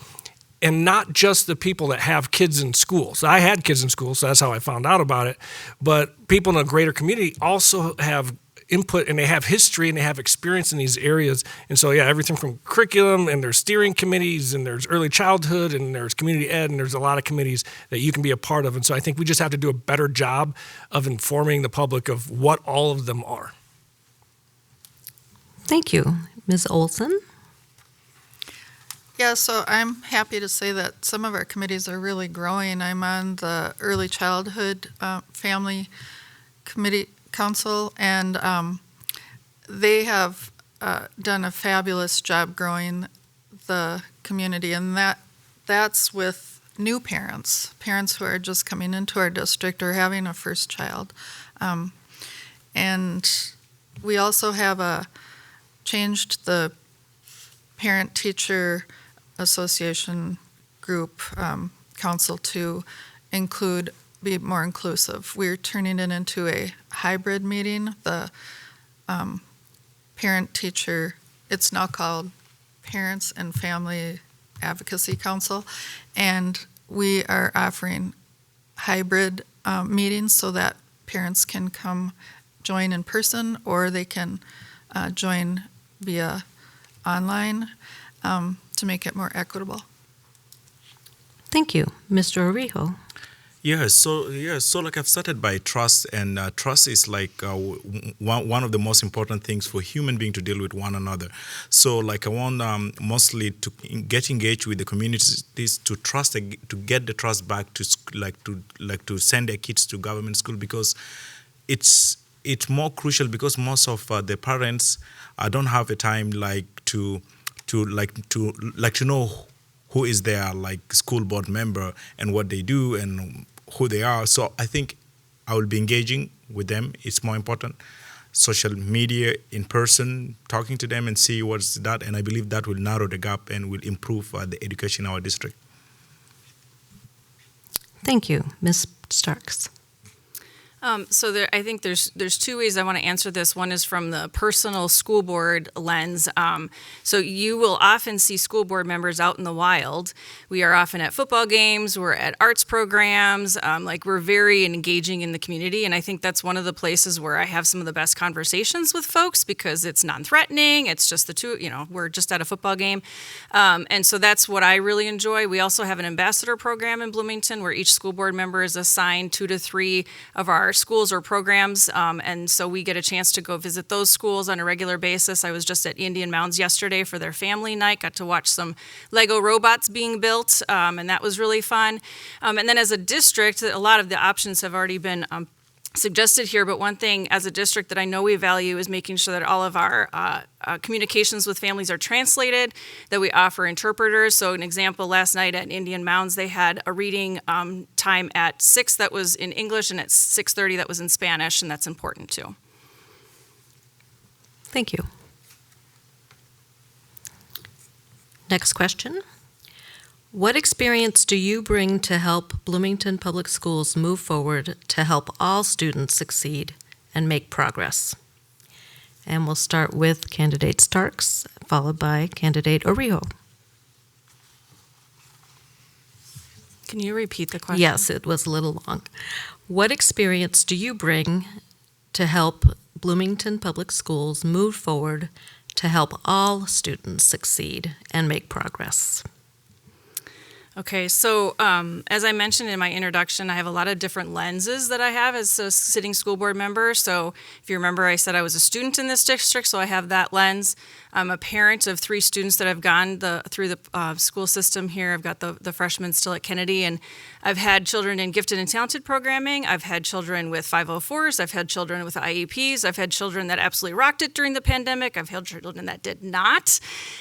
and not just the people that have kids in school. So I had kids in school, so that's how I found out about it. But people in a greater community also have input, and they have history, and they have experience in these areas. And so, yeah, everything from curriculum, and there's steering committees, and there's early childhood, and there's community ed, and there's a lot of committees that you can be a part of. And so I think we just have to do a better job of informing the public of what all of them are. Thank you. Ms. Olson? Yeah, so I'm happy to say that some of our committees are really growing. I'm on the Early Childhood Family Committee Council, and they have done a fabulous job growing the community, and that's with new parents who are just coming into our district or having a first child. And we also have changed the Parent-Teacher Association group council to be more inclusive. We're turning it into a hybrid meeting. The parent-teacher, it's now called Parents and Family Advocacy Council, and we are offering hybrid meetings so that parents can come join in person, or they can join via online to make it more equitable. Thank you. Mr. Orijo? So like I've started by trust, and trust is like one of the most important things for human being to deal with one another. So like I want mostly to get engaged with the communities to trust, to get the trust back to send their kids to government school, because it's more crucial, because most of the parents don't have a time like to to know who is their like school board member and what they do and who they are. So I think I will be engaging with them. It's more important. Social media, in person, talking to them and see what's that. And I believe that will narrow the gap and will improve the education in our district. Thank you. Ms. Starks. I think there's two ways I want to answer this. One is from the personal school board lens. So you will often see school board members out in the wild. We are often at football games, we're at arts programs, we're very engaging in the community. And I think that's one of the places where I have some of the best conversations with folks because it's non-threatening. It's just the two, we're just at a football game. And so that's what I really enjoy. We also have an ambassador program in Bloomington where each school board member is assigned 2 to 3 of our schools or programs, and so we get a chance to go visit those schools on a regular basis. I was just at Indian Mounds yesterday for their family night, got to watch some Lego robots being built, and that was really fun. And then as a district, a lot of the options have already been suggested here, but one thing as a district that I know we value is making sure that all of our communications with families are translated, that we offer interpreters. So an example, last night at Indian Mounds, they had a reading time at 6 that was in English and at 6:30 that was in Spanish, and that's important too. Thank you. Next question. What experience do you bring to help Bloomington Public Schools move forward to help all students succeed and make progress? And we'll start with candidate Starks, followed by candidate Orijo. Can you repeat the question? Yes, it was a little long. What experience do you bring to help Bloomington Public Schools move forward to help all students succeed and make progress? Okay, so as I mentioned in my introduction, I have a lot of different lenses that I have as a sitting school board member. So if you remember, I said I was a student in this district, so I have that lens. I'm a parent of 3 students that have gone through the school system here. I've got the freshmen still at Kennedy, and I've had children in gifted and talented programming. I've had children with 504s. I've had children with IEPs. I've had children that absolutely rocked it during the pandemic. I've had children that did not.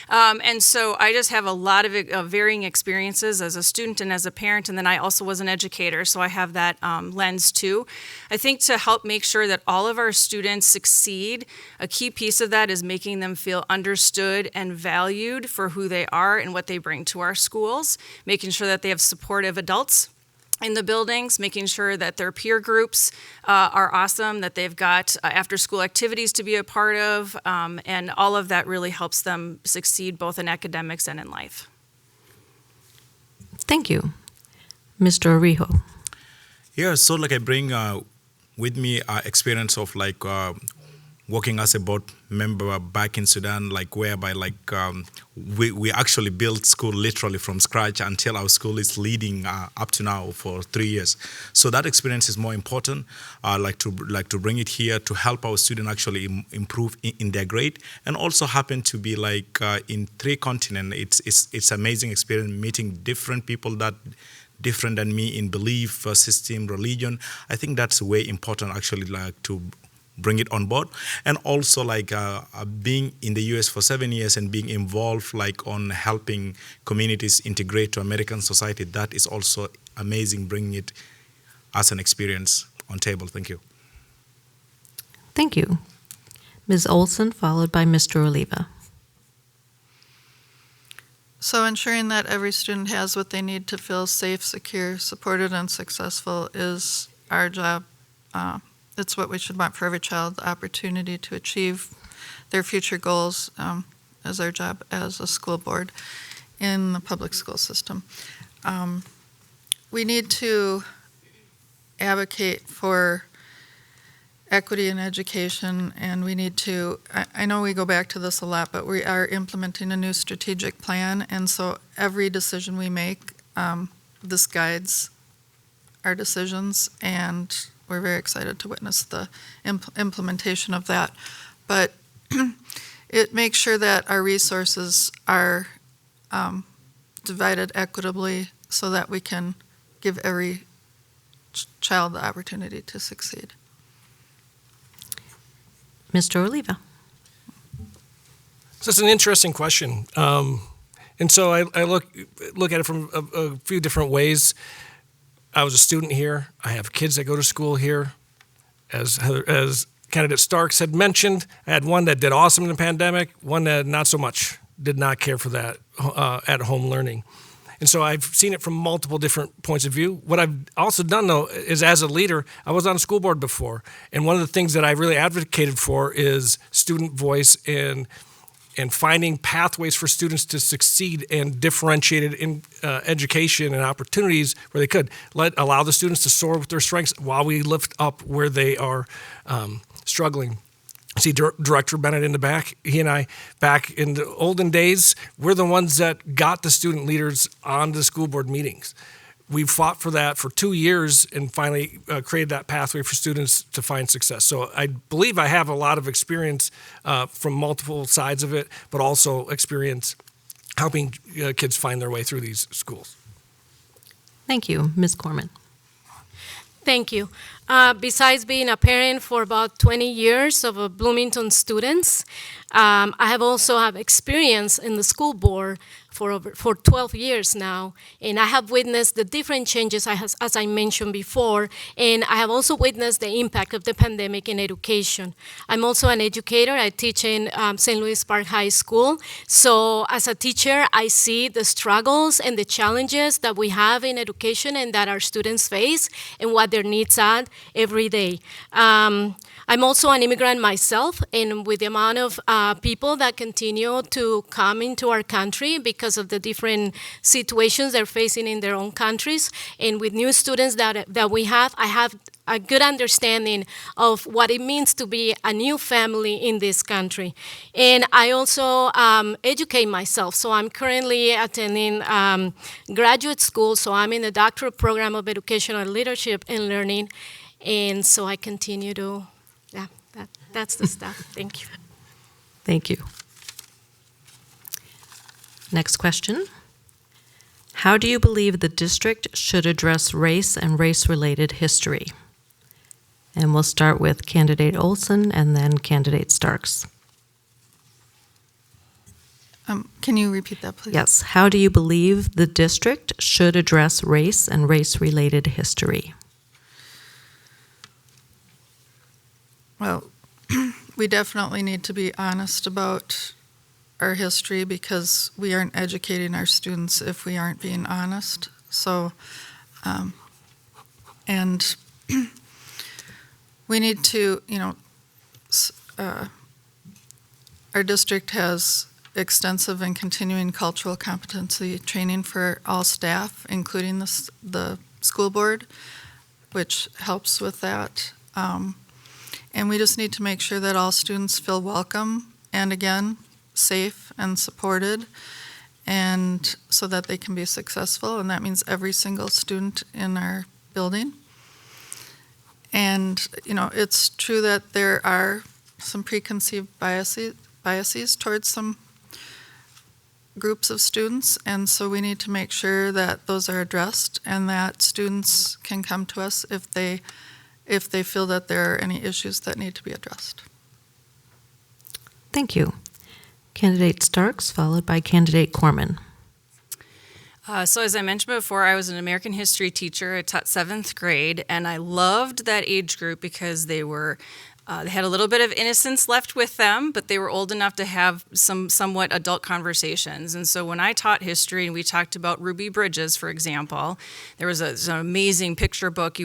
And so I just have a lot of varying experiences as a student and as a parent, and then I also was an educator, so I have that lens too. I think to help make sure that all of our students succeed, a key piece of that is making them feel understood and valued for who they are and what they bring to our schools, making sure that they have supportive adults in the buildings, making sure that their peer groups are awesome, that they've got after-school activities to be a part of, and all of that really helps them succeed both in academics and in life. Thank you. Mr. Orijo. Yeah, so I bring with me experience of working as a board member back in Sudan, whereby we actually built school literally from scratch until our school is leading up to now for 3 years. So that experience is more important. I like to bring it here to help our students actually improve in their grade, and also happen to be in 3 continents. It's amazing experience meeting different people that different than me in belief system, religion. I think that's way important actually to bring it on board. And also being in the US for 7 years and being involved on helping communities integrate to American society, that is also amazing, bringing it as an experience on table. Thank you. Thank you. Ms. Olson, followed by Mr. Oliva. So ensuring that every student has what they need to feel safe, secure, supported, and successful is our job. It's what we should want for every child, the opportunity to achieve their future goals as our job as a school board in the public school system. We need to advocate for equity in education, and we need to, I know we go back to this a lot, but we are implementing a new strategic plan, and so every decision we make, this guides our decisions, and we're very excited to witness the implementation of that. But it makes sure that our resources are divided equitably so that we can give every child the opportunity to succeed. Mr. Oliva. So it's an interesting question. And so I look at it from a few different ways. I was a student here. I have kids that go to school here. As candidate Starks had mentioned, I had one that did awesome in the pandemic, one that not so much, did not care for that at-home learning. And so I've seen it from multiple different points of view. What I've also done, though, is as a leader, I was on a school board before. And one of the things that I really advocated for is student voice and finding pathways for students to succeed and differentiated in education and opportunities where they could. Allow the students to soar with their strengths while we lift up where they are struggling. See Director Bennett in the back. He and I, back in the olden days, we're the ones that got the student leaders on the school board meetings. We fought for that for 2 years and finally created that pathway for students to find success. So I believe I have a lot of experience from multiple sides of it, but also experience helping kids find their way through these schools. Thank you. Ms. Corman. Thank you. Besides being a parent for about 20 years of Bloomington students, I have also have experience in the school board for 12 years now, and I have witnessed the different changes as I mentioned before, and I have also witnessed the impact of the pandemic in education. I'm also an educator. I teach in St. Louis Park High School, so as a teacher, I see the struggles and the challenges that we have in education and that our students face and what their needs are every day. I'm also an immigrant myself, and with the amount of people that continue to come into our country because of the different situations they're facing in their own countries, and with new students that we have, I have a good understanding of what it means to be a new family in this country. And I also educate myself. So I'm currently attending graduate school, so I'm in the doctoral program of educational leadership and learning, and so I continue to, that's the stuff. Thank you. Thank you. Next question. How do you believe the district should address race and race-related history? And we'll start with candidate Olson and then candidate Starks. Can you repeat that, please? Yes. How do you believe the district should address race and race-related history? Well, we definitely need to be honest about our history because we aren't educating our students if we aren't being honest. So, and we need to, our district has extensive and continuing cultural competency training for all staff, including the school board, which helps with that. And we just need to make sure that all students feel welcome and, again, safe and supported, and so that they can be successful, and that means every single student in our building. And, it's true that there are some preconceived biases towards some groups of students, and so we need to make sure that those are addressed and that students can come to us if they feel that there are any issues that need to be addressed. Thank you. Candidate Starks, followed by candidate Corman. So as I mentioned before, I was an American history teacher. I taught 7th grade, and I loved that age group because they had a little bit of innocence left with them, but they were old enough to have some somewhat adult conversations. And so when I taught history and we talked about Ruby Bridges, for example, there was an amazing picture book.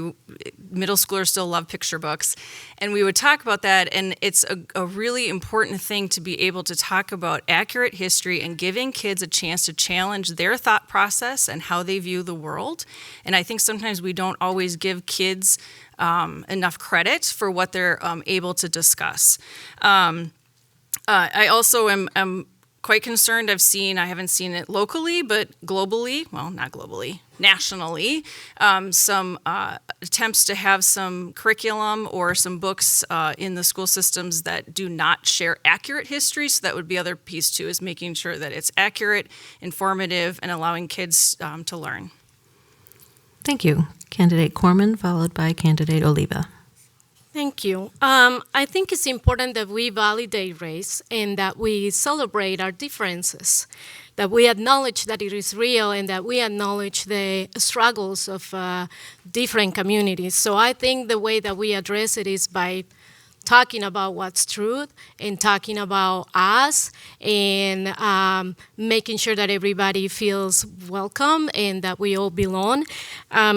Middle schoolers still love picture books. And we would talk about that, and it's a really important thing to be able to talk about accurate history and giving kids a chance to challenge their thought process and how they view the world. And I think sometimes we don't always give kids enough credit for what they're able to discuss. I also am quite concerned. I haven't seen it locally, but globally, well, not globally, nationally, some attempts to have some curriculum or some books in the school systems that do not share accurate history. So that would be other piece too, is making sure that it's accurate, informative, and allowing kids to learn. Thank you. Candidate Corman, followed by candidate Oliva. Thank you. I think it's important that we validate race and that we celebrate our differences, that we acknowledge that it is real and that we acknowledge the struggles of different communities. So I think the way that we address it is by talking about what's truth and talking about us and making sure that everybody feels welcome and that we all belong.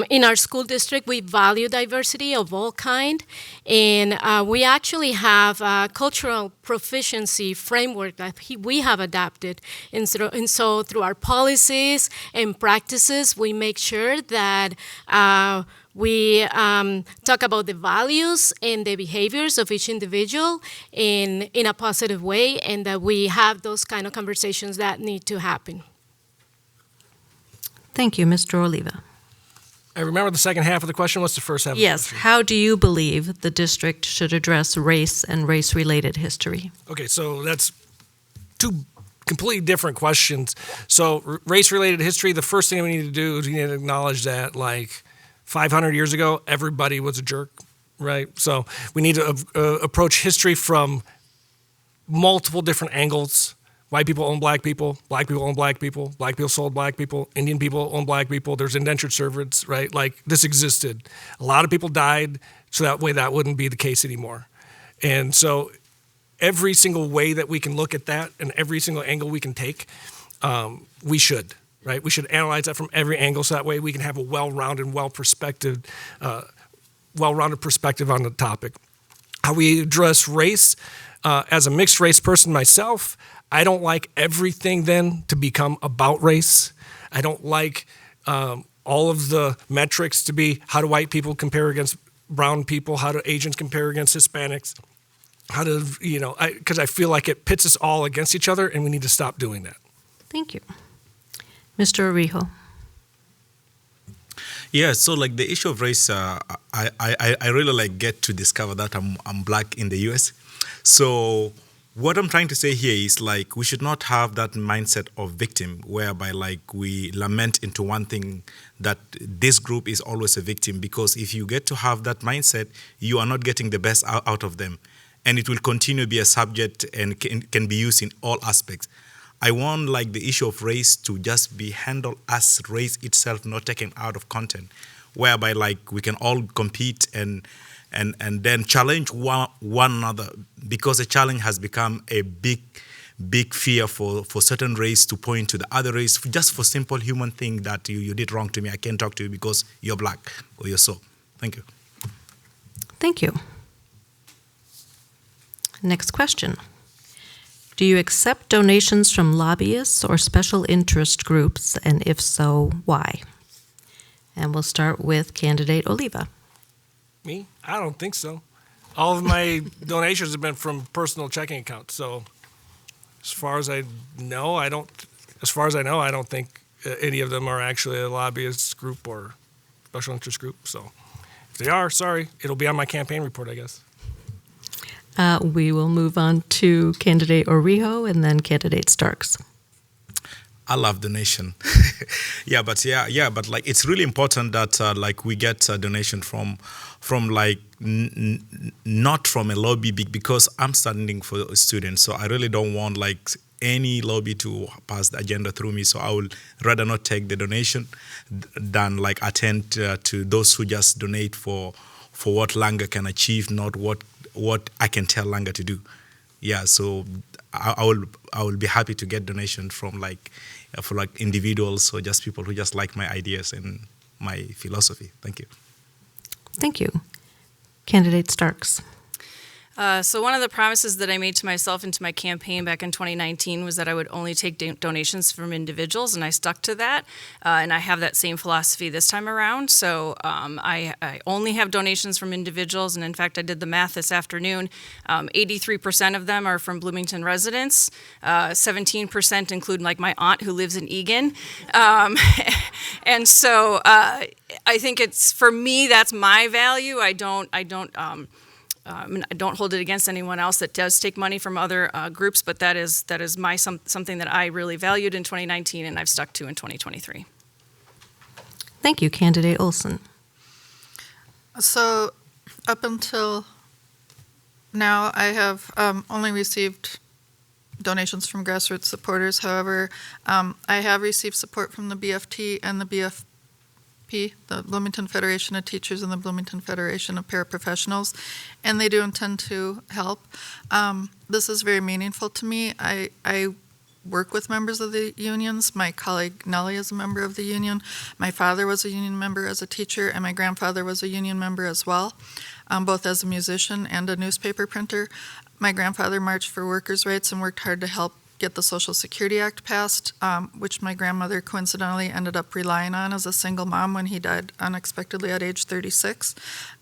In our school district, we value diversity of all kind, and we actually have a cultural proficiency framework that we have adapted. And so through our policies and practices, we make sure that we talk about the values and the behaviors of each individual in a positive way, and that we have those kind of conversations that need to happen. Thank you, Mr. Oliva. I remember the second half of the question. What's the first half of the Yes, question? how do you believe the district should address race and race-related history? Okay, so that's two completely different questions. So race-related history, the first thing we need to do is we need to acknowledge that, like, 500 years ago, everybody was a jerk, right? So we need to approach history from multiple different angles. White people own black people own black people sold black people, Indian people own black people, there's indentured servants, right? Like, this existed. A lot of people died, so that way that wouldn't be the case anymore. And so every single way that we can look at that and every single angle we can take, we should. Right? We should analyze that from every angle, so that way we can have a well-rounded, well-rounded perspective on the topic. How we address race, as a mixed race person myself, I don't like everything then to become about race. I don't like all of the metrics to be how do white people compare against brown people, how do Asians compare against Hispanics, how do, because I feel like it pits us all against each other, and we need to stop doing that. Thank you. Mr. Arijo. Yeah, so like the issue of race, I really get to discover that I'm black in the US. So what I'm trying to say here is we should not have that mindset of victim whereby we lament into one thing that this group is always a victim, because if you get to have that mindset, you are not getting the best out of them. And it will continue to be a subject and can be used in all aspects. I want the issue of race to just be handled as race itself, not taken out of content, whereby we can all compete and then challenge one another, because a challenge has become a big fear for certain race to point to the other race just for simple human thing that you did wrong to me. I can't talk to you because you're black or you're so. Thank you. Thank you. Next question. Do you accept donations from lobbyists or special interest groups, and if so, why? And we'll start with candidate Oliva. Me? I don't think so. All of my donations have been from personal checking accounts. So as far as I know, I don't think any of them are actually a lobbyist group or special interest group. So if they are, sorry, it'll be on my campaign report, I guess. We will move on to candidate Orijo and then candidate Starks. I love donation. but it's really important that we get a donation from not from a lobby, because I'm standing for students, so I really don't want any lobby to pass the agenda through me. So I would rather not take the donation than attend to those who just donate for what Langer can achieve, not what I can tell Langer to do. Yeah, so I will be happy to get donation from for individuals or just people who just like my ideas and my philosophy. Thank you. Thank you. Candidate Starks. So one of the promises that I made to myself and to my campaign back in 2019 was that I would only take donations from individuals, and I stuck to that. And I have that same philosophy this time around. So I only have donations from individuals, and in fact, I did the math this afternoon. 83% of them are from Bloomington residents. 17% include my aunt who lives in Egan. And so I think it's, for me, that's my value. I don't hold it against anyone else that does take money from other groups, but that is something that I really valued in 2019 and I've stuck to in 2023. Thank you, candidate Olson. So up until now I have only received donations from grassroots supporters. However, I have received support from the BFT and the BFP, the Bloomington Federation of Teachers and the Bloomington Federation of Paraprofessionals, and they do intend to help. This is very meaningful to me. I work with members of the unions. My colleague Nellie is a member of the union. My father was a union member as a teacher, and my grandfather was a union member as well, both as a musician and a newspaper printer. My grandfather marched for workers' rights and worked hard to help get the Social Security Act passed, which my grandmother coincidentally ended up relying on as a single mom when he died unexpectedly at age 36.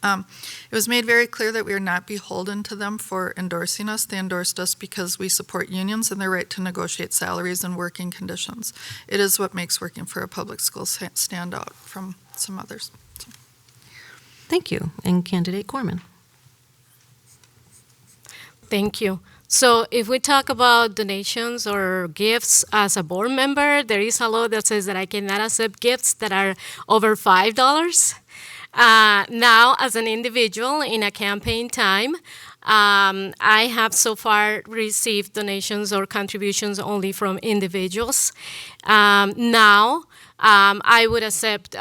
It was made very clear that we are not beholden to them for endorsing us. They endorsed us because we support unions and their right to negotiate salaries and working conditions. It is what makes working for a public school stand out from some others. Thank you. And Candidate Corman. Thank you. So if we talk about donations or gifts as a board member, there is a law that says that I cannot accept gifts that are over $5. Now, as an individual in a campaign time, I have so far received donations or contributions only from individuals. Now, I would accept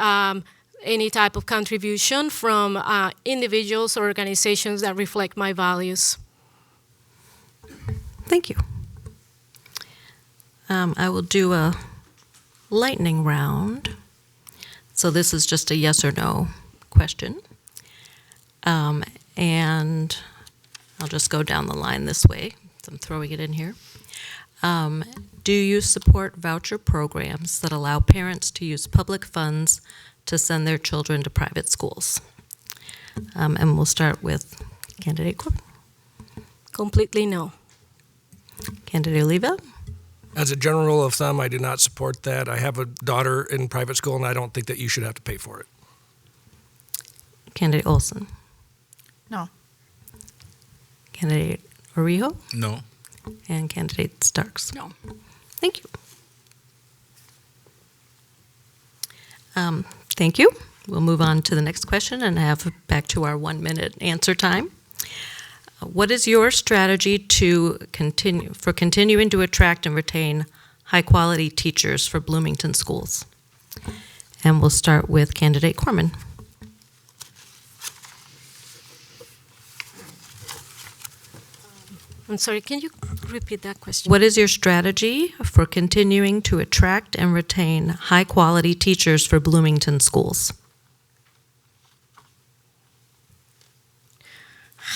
any type of contribution from individuals or organizations that reflect my values. Thank you. I will do a lightning round. So this is just a yes or no question. And I'll just go down the line this way. So I'm throwing it in here. Do you support voucher programs that allow parents to use public funds to send their children to private schools? And we'll start with Candidate Corbin. Completely no. Candidate Oliva? As a general rule of thumb, I do not support that. I have a daughter in private school, and I don't think that you should have to pay for it. Candidate Olson? No. Candidate Orijo? No. And Candidate Starks? No. Thank you. Thank you. We'll move on to the next question and have back to our 1-minute answer time. What is your strategy for continuing to attract and retain high-quality teachers for Bloomington schools? And we'll start with Candidate Corman. I'm sorry, can you repeat that question? What is your strategy for continuing to attract and retain high-quality teachers for Bloomington schools?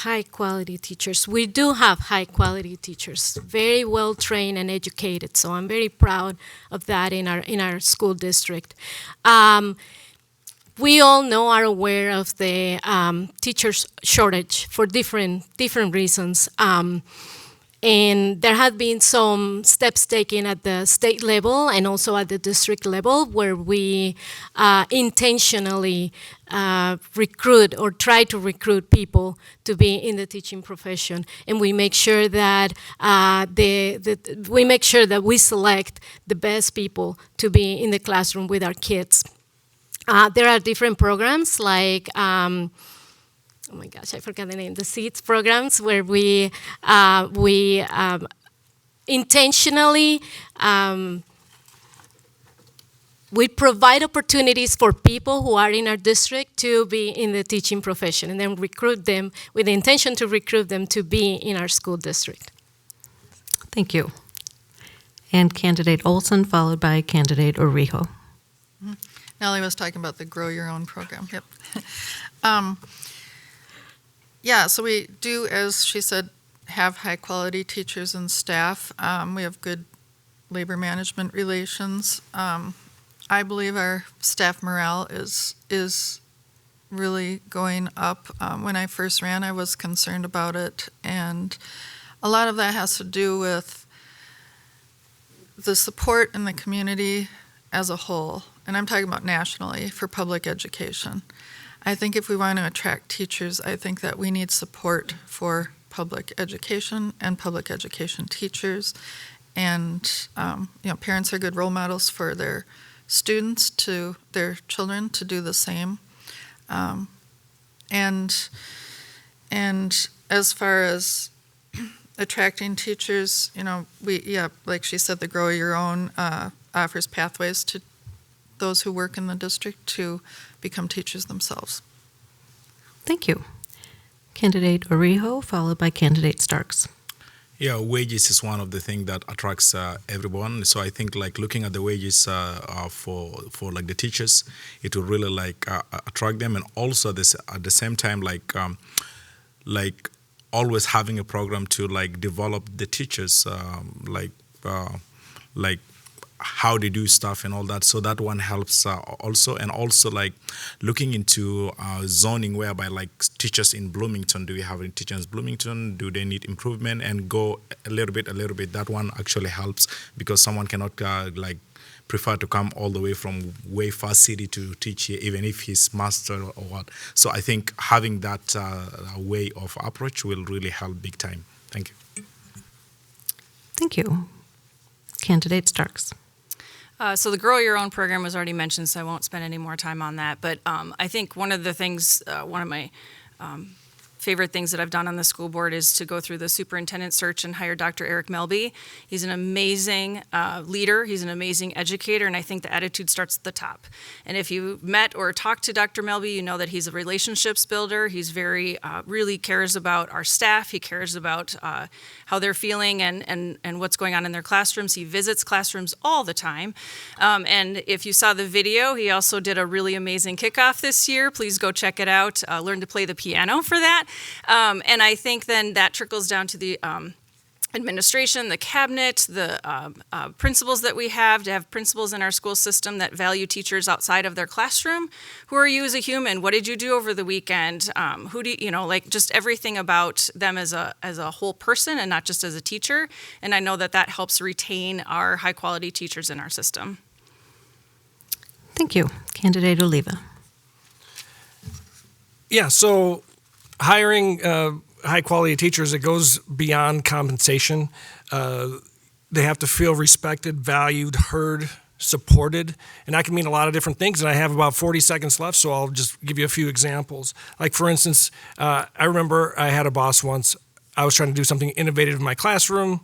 High-quality teachers. We do have high-quality teachers, very well-trained and educated, so I'm very proud of that in our school district. We all are aware of the teachers shortage for different reasons. And there have been some steps taken at the state level and also at the district level where we intentionally recruit or try to recruit people to be in the teaching profession, and we make sure that we select the best people to be in the classroom with our kids. There are different programs like. Oh my gosh, I forgot the name. The SEEDS programs, where we intentionally we provide opportunities for people who are in our district to be in the teaching profession, and then recruit them with the intention to recruit them to be in our school district. Thank you. And Candidate Olson, followed by Candidate Orijo. Mm-hmm. Nellie was talking about the Grow Your Own program. Yep. Yeah, so we do, as she said, have high-quality teachers and staff. We have good labor management relations. I believe our staff morale is really going up. When I first ran, I was concerned about it, and a lot of that has to do with the support in the community as a whole, and I'm talking about nationally for public education. I think if we want to attract teachers, I think that we need support for public education and public education teachers. And parents are good role models for their students, to their children, to do the same. And And as far as attracting teachers, like she said, the Grow Your Own offers pathways to those who work in the district to become teachers themselves. Thank you. Candidate Orijo, followed by Candidate Starks. Yeah, wages is one of the things that attracts everyone. So I think like looking at the wages for like the teachers, it will really like attract them, and also this at the same time like always having a program to like develop the teachers like how they do stuff and all that. So that one helps also, and also like looking into zoning, whereby like teachers in Bloomington, do we have any teachers in Bloomington? Do they need improvement? And go a little bit. That one actually helps, because someone cannot like prefer to come all the way from way far city to teach here, even if he's master or what. So I think having that way of approach will really help big time. Thank you. Thank you. Candidate Starks. So the Grow Your Own program was already mentioned, so I won't spend any more time on that. But I think one of the things, one of my favorite things that I've done on the school board is to go through the superintendent search and hire Dr. Eric Melby. He's an amazing leader. He's an amazing educator, and I think the attitude starts at the top. And if you met or talked to Dr. Melby, you know that he's a relationships builder. He's very, really cares about our staff. He cares about how they're feeling and what's going on in their classrooms. He visits classrooms all the time. And if you saw the video, he also did a really amazing kickoff this year. Please go check it out. Learn to play the piano for that. And I think then that trickles down to the administration, the cabinet, the principals that we have, to have principals in our school system that value teachers outside of their classroom. Who are you as a human? What did you do over the weekend? Who do you know, like just everything about them as a whole person and not just as a teacher. And I know that that helps retain our high quality teachers in our system. Thank you. Candidate Oliva. Yeah, so hiring high quality teachers, it goes beyond compensation. They have to feel respected, valued, heard, supported, and that can mean a lot of different things. And I have about 40 seconds left, so I'll just give you a few examples. Like for instance, I remember I had a boss once. I was trying to do something innovative in my classroom.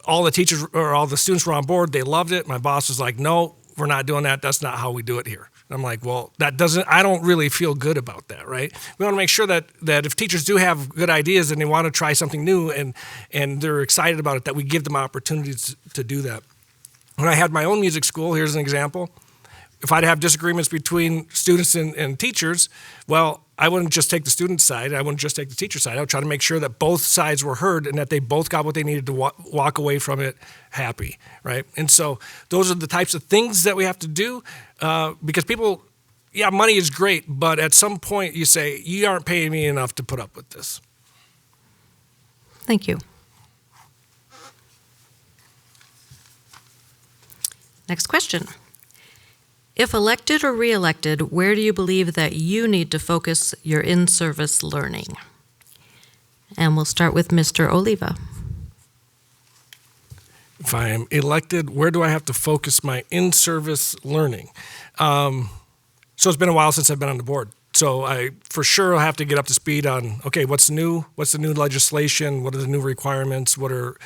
All the teachers or all the students were on board. They loved it. My boss was like, "No, we're not doing that. That's not how we do it here." I'm like, well, I don't really feel good about that, right? We want to make sure that if teachers do have good ideas and they want to try something new and they're excited about it, that we give them opportunities to do that. When I had my own music school, here's an example. If I'd have disagreements between students and teachers, well, I wouldn't just take the student side. I wouldn't just take the teacher side. I would try to make sure that both sides were heard and that they both got what they needed to walk away from it happy, right? And so those are the types of things that we have to do because people, yeah, money is great, but at some point you say, you aren't paying me enough to put up with this. Thank you. Next question. If elected or re-elected, where do you believe that you need to focus your in-service learning? And we'll start with Mr. Oliva. If I am elected, where do I have to focus my in-service learning? So it's been a while since I've been on the board. So I for sure will have to get up to speed on, okay, what's new? What's the new legislation? What are the new requirements? What are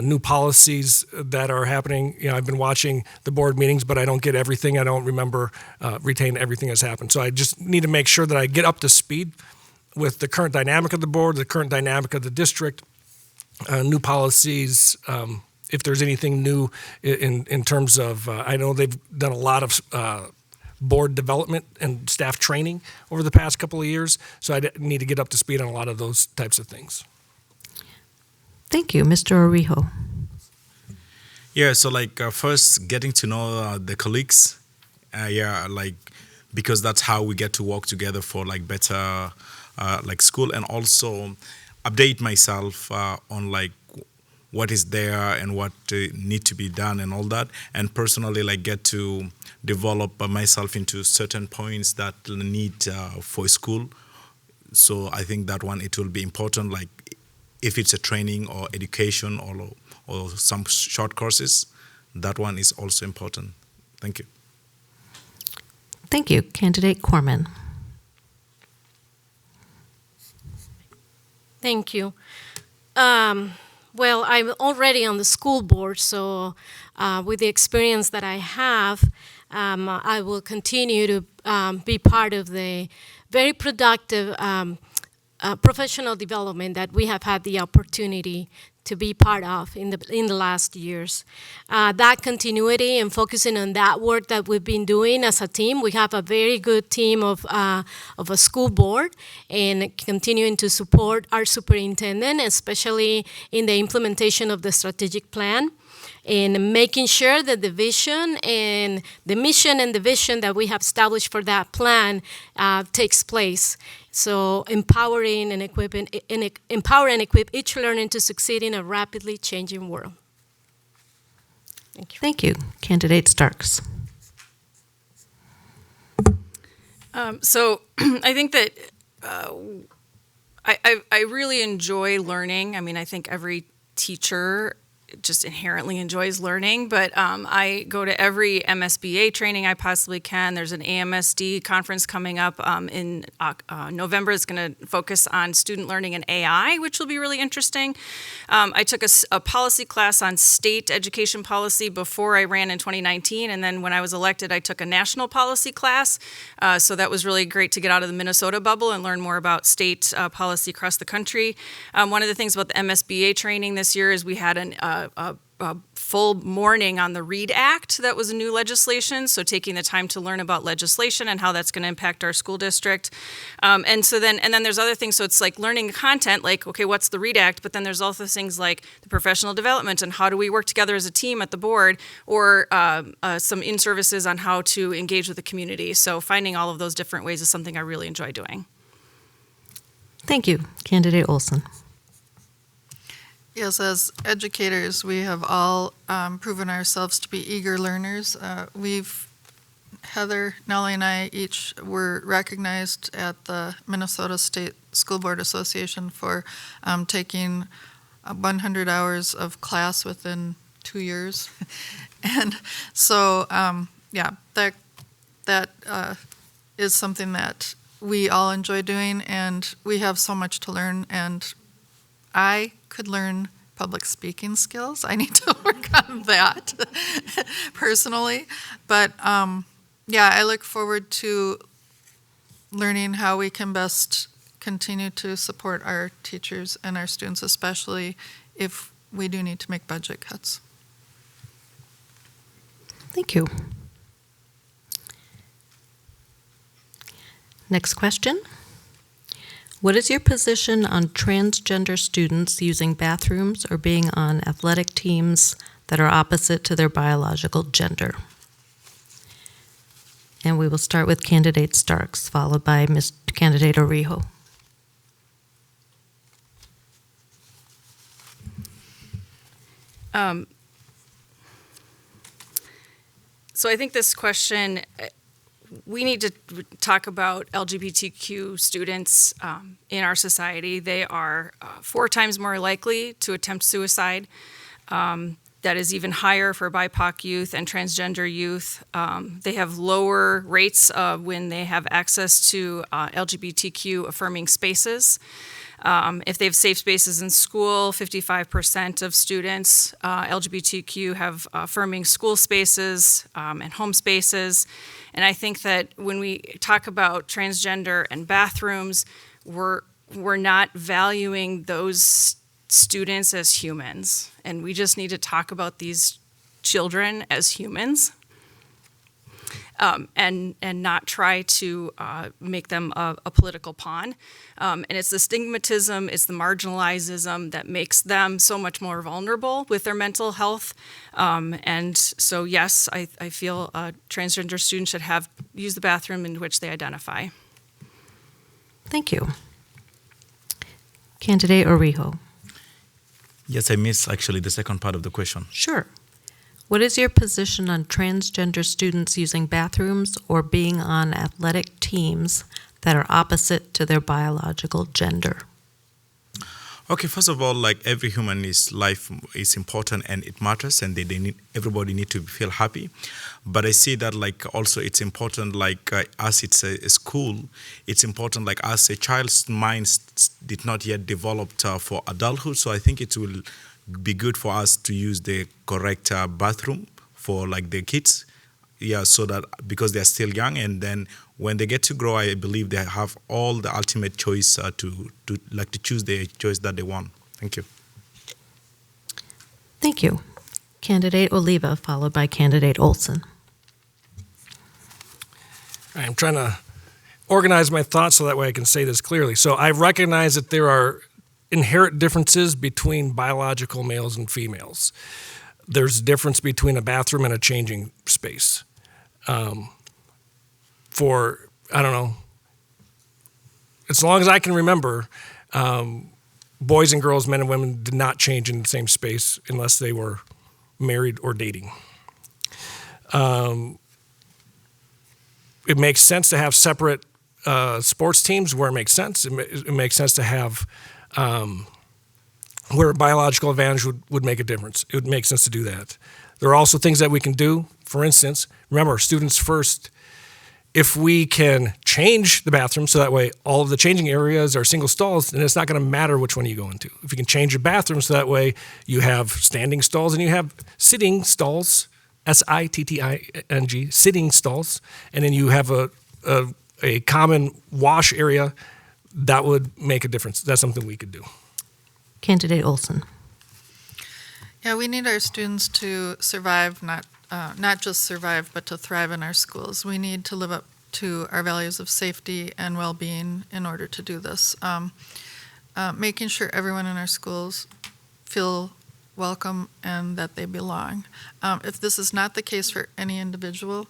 new policies that are happening? You know, I've been watching the board meetings, but I don't get everything. I don't retain everything that's happened. So I just need to make sure that I get up to speed with the current dynamic of the board, the current dynamic of the district, new policies, if there's anything new in terms of, I know they've done a lot of board development and staff training over the past couple of years. So I need to get up to speed on a lot of those types of things. Thank you. Mr. Orijo. Yeah, so like first getting to know the colleagues, because that's how we get to work together for like better like school, and also update myself on like what is there and what need to be done and all that, and personally like get to develop myself into certain points that need for school. So I think that one, it will be important, like if it's a training or education or some short courses, that one is also important. Thank you. Thank you. Candidate Corman. Thank you. Well, I'm already on the school board, so with the experience that I have, I will continue to be part of the very productive professional development that we have had the opportunity to be part of in the last years. That continuity and focusing on that work that we've been doing as a team, we have a very good team of a school board, and continuing to support our superintendent, especially in the implementation of the strategic plan, and making sure that the vision and the mission and the vision that we have established for that plan takes place. So empowering and equip each learner to succeed in a rapidly changing world. Thank you. Thank you. Candidate Starks. So I think that I really enjoy learning. I mean, I think every teacher just inherently enjoys learning, but I go to every MSBA training I possibly can. There's an AMSD conference coming up in November. It's going to focus on student learning and AI, which will be really interesting. I took a policy class on state education policy before I ran in 2019, and then when I was elected, I took a national policy class. So that was really great to get out of the Minnesota bubble and learn more about state policy across the country. One of the things about the MSBA training this year is we had a full morning on the READ Act. That was a new legislation, so taking the time to learn about legislation and how that's going to impact our school district. And then there's other things, so it's like learning content, like, okay, what's the READ Act? But then there's also things like the professional development and how do we work together as a team at the board, or some in-services on how to engage with the community. So finding all of those different ways is something I really enjoy doing. Thank you. Candidate Olson. Yes, as educators, we have all proven ourselves to be eager learners. Heather, Nellie, and I each were recognized at the Minnesota State School Board Association for taking 100 hours of class within 2 years. And so, that is something that we all enjoy doing, and we have so much to learn, and I could learn public speaking skills. I need to work on that personally. But I look forward to learning how we can best continue to support our teachers and our students, especially if we do need to make budget cuts. Thank you. Next question. What is your position on transgender students using bathrooms or being on athletic teams that are opposite to their biological gender? And we will start with Candidate Starks, followed by Candidate Orijo. So I think this question, we need to talk about LGBTQ students in our society. They are 4 times more likely to attempt suicide. That is even higher for BIPOC youth and transgender youth. They have lower rates when they have access to LGBTQ affirming spaces. If they have safe spaces in school, 55% of students, LGBTQ, have affirming school spaces and home spaces. And I think that when we talk about transgender and bathrooms, we're not valuing those students as humans. And we just need to talk about these children as humans. And not try to make them a political pawn. And it's the stigmatism, it's the marginalizism that makes them so much more vulnerable with their mental health. And so, yes, I feel transgender students should use the bathroom in which they identify. Thank you. Candidate Orijo. Yes, I missed actually the second part of the question. Sure. What is your position on transgender students using bathrooms or being on athletic teams that are opposite to their biological gender? Okay, first of all, like every human is life is important and it matters, and they need, everybody need to feel happy. But I see that like also it's important like as it's a school, it's important like as a child's mind did not yet developed for adulthood. So I think it will be good for us to use the correct bathroom for like the kids. Yeah, so that because they're still young, and then when they get to grow, I believe they have all the ultimate choice to choose the choice that they want. Thank you. Thank you. Candidate Oliva, followed by Candidate Olson. I'm trying to organize my thoughts so that way I can say this clearly. So I recognize that there are inherent differences between biological males and females. There's a difference between a bathroom and a changing space. For, I don't know, as long as I can remember, boys and girls, men and women did not change in the same space unless they were married or dating. It makes sense to have separate sports teams where it makes sense. It makes sense to have where a biological advantage would make a difference. It would make sense to do that. There are also things that we can do. For instance, remember, students first. If we can change the bathroom so that way all of the changing areas are single stalls, then it's not going to matter which one you go into. If you can change your bathroom so that way you have standing stalls and you have sitting stalls, SITTING, sitting stalls, and then you have a common wash area, that would make a difference. That's something we could do. Candidate Olson. Yeah, we need our students to survive, not just survive, but to thrive in our schools. We need to live up to our values of safety and well-being in order to do this. Making sure everyone in our schools feel welcome and that they belong. If this is not the case for any individual,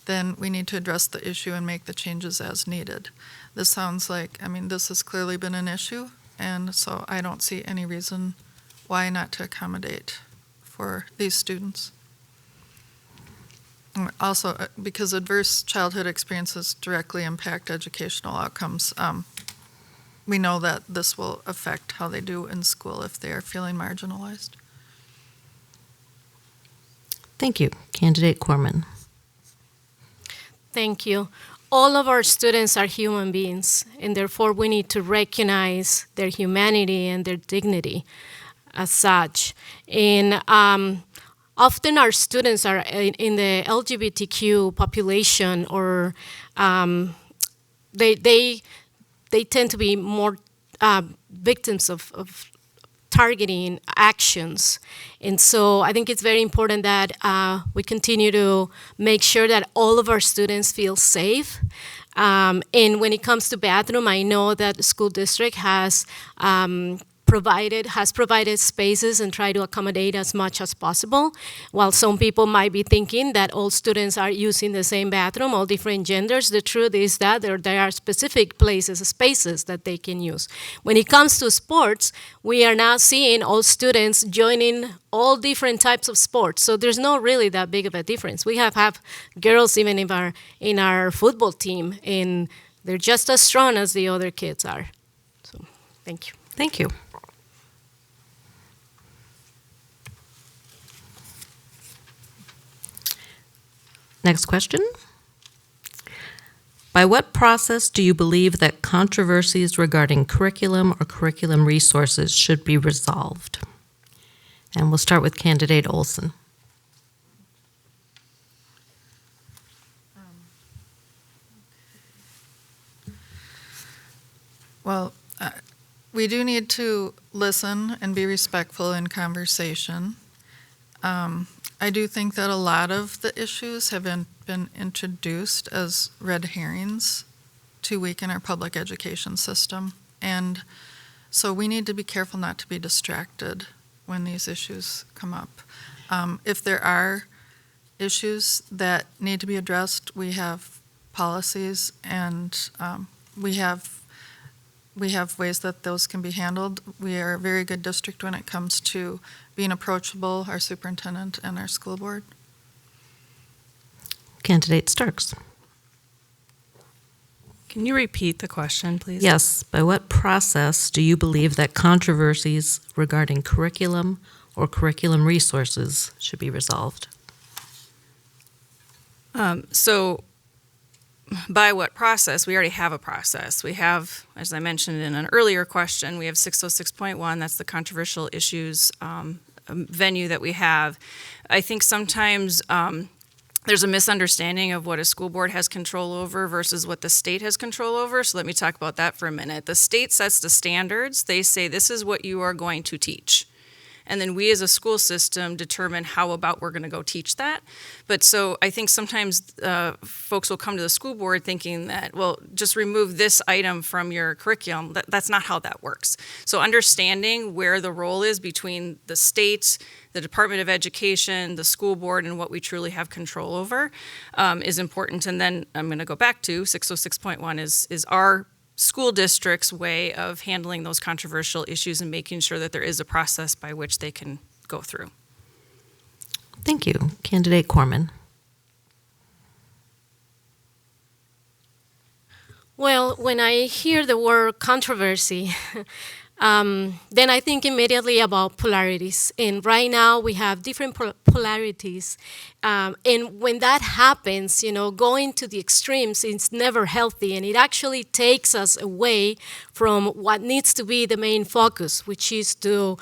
then we need to address the issue and make the changes as needed. This sounds like, this has clearly been an issue, and so I don't see any reason why not to accommodate for these students. Also, because adverse childhood experiences directly impact educational outcomes, we know that this will affect how they do in school if they are feeling marginalized. Thank you. Candidate Corman. Thank you. All of our students are human beings, and therefore we need to recognize their humanity and their dignity as such. And often our students are in the LGBTQ population, or they tend to be more victims of targeting actions. And so I think it's very important that we continue to make sure that all of our students feel safe. And when it comes to bathroom, I know that the school district has provided spaces and try to accommodate as much as possible. While some people might be thinking that all students are using the same bathroom, all different genders, the truth is that there are specific spaces that they can use. When it comes to sports, we are now seeing all students joining all different types of sports. So there's not really that big of a difference. We have girls even in our football team, and they're just as strong as the other kids are. So thank you. Thank you. Next question. By what process do you believe that controversies regarding curriculum or curriculum resources should be resolved? And we'll start with Candidate Olson. Well, we do need to listen and be respectful in conversation. I do think that a lot of the issues have been introduced as red herrings to weaken our public education system. And so we need to be careful not to be distracted when these issues come up. If there are issues that need to be addressed, we have policies and we have ways that those can be handled. We are a very good district when it comes to being approachable, our superintendent and our school board. Candidate Starks. Can you repeat the question, please? Yes, by what process do you believe that controversies regarding curriculum or curriculum resources should be resolved? So by what process? We already have a process. We have, as I mentioned in an earlier question, we have 606.1, that's the controversial issues venue that we have. I think sometimes there's a misunderstanding of what a school board has control over versus what the state has control over. So let me talk about that for a minute. The state sets the standards. They say this is what you are going to teach. And then we as a school system determine how about we're going to go teach that. But so I think sometimes folks will come to the school board thinking that, well, just remove this item from your curriculum. That's not how that works. So understanding where the role is between the state, the Department of Education, the school board, and what we truly have control over is important. And then I'm going to go back to 606.1 is our school district's way of handling those controversial issues and making sure that there is a process by which they can go through. Thank you. Candidate Corman. Well, when I hear the word controversy, then I think immediately about polarities. And right now we have different polarities. And when that happens, going to the extremes is never healthy. And it actually takes us away from what needs to be the main focus, which is to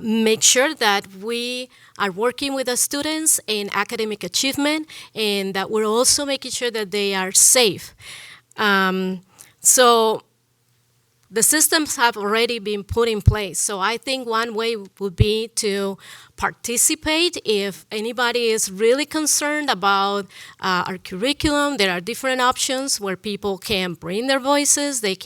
make sure that we are working with the students in academic achievement and that we're also making sure that they are safe. So the systems have already been put in place. So I think one way would be to participate if anybody is really concerned about our curriculum. There are different options where people can bring their voices. There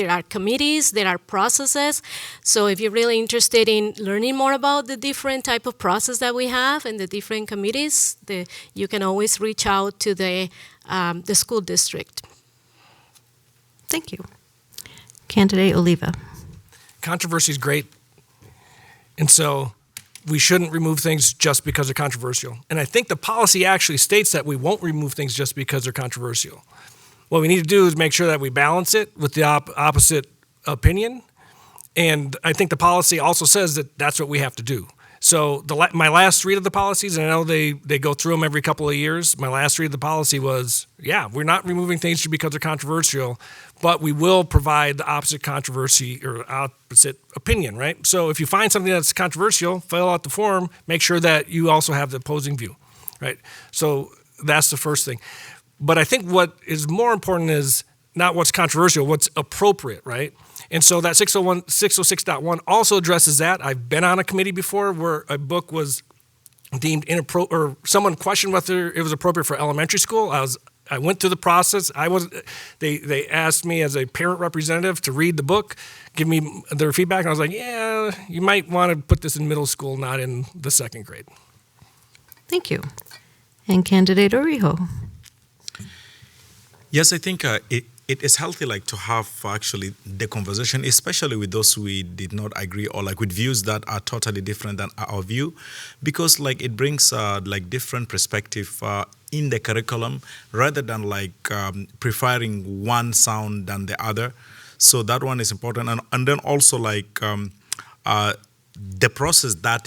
are committees, there are processes. So if you're really interested in learning more about the different type of process that we have and the different committees, you can always reach out to the school district. Thank you. Candidate Oliva. Controversy is great. And so we shouldn't remove things just because they're controversial. And I think the policy actually states that we won't remove things just because they're controversial. What we need to do is make sure that we balance it with the opposite opinion. And I think the policy also says that that's what we have to do. So my last read of the policies, and I know they go through them every couple of years, my last read of the policy was, we're not removing things just because they're controversial, but we will provide the opposite controversy or opposite opinion, right? So if you find something that's controversial, fill out the form, make sure that you also have the opposing view, right? So that's the first thing. But I think what is more important is not what's controversial, what's appropriate, right? And so that 606.1 also addresses that. I've been on a committee before where a book was deemed inappropriate, or someone questioned whether it was appropriate for elementary school. I went through the process. They asked me as a parent representative to read the book, give me their feedback, and I was like, you might want to put this in middle school, not in the second grade. Thank you. And Candidate Orijo. Yes, I think it is healthy to have actually the conversation, especially with those we did not agree or with views that are totally different than our view, because it brings different perspective in the curriculum rather than preferring one sound than the other. So that one is important, and then also the process that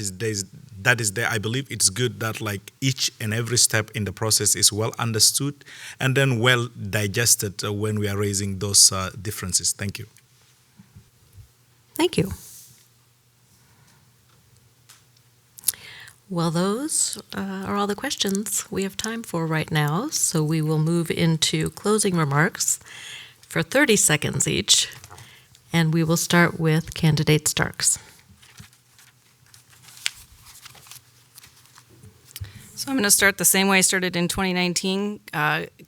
is there. I believe it's good that each and every step in the process is well understood and then well digested when we are raising those differences. Thank you. Thank you. Well, those are all the questions we have time for right now, so we will move into closing remarks for 30 seconds each, and we will start with Candidate Starks. So I'm going to start the same way I started in 2019.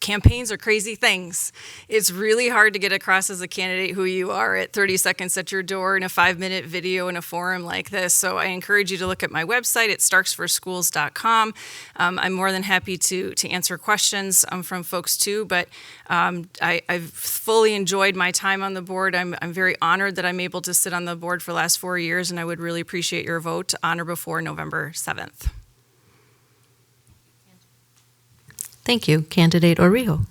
Campaigns are crazy things. It's really hard to get across as a candidate who you are at 30 seconds at your door in a 5-minute video in a forum like this. So I encourage you to look at my website at starksforschools.com. I'm more than happy to answer questions from folks too, but I've fully enjoyed my time on the board. I'm very honored that I'm able to sit on the board for the last 4 years, and I would really appreciate your vote on or before November 7th. Thank you. Candidate Orijo.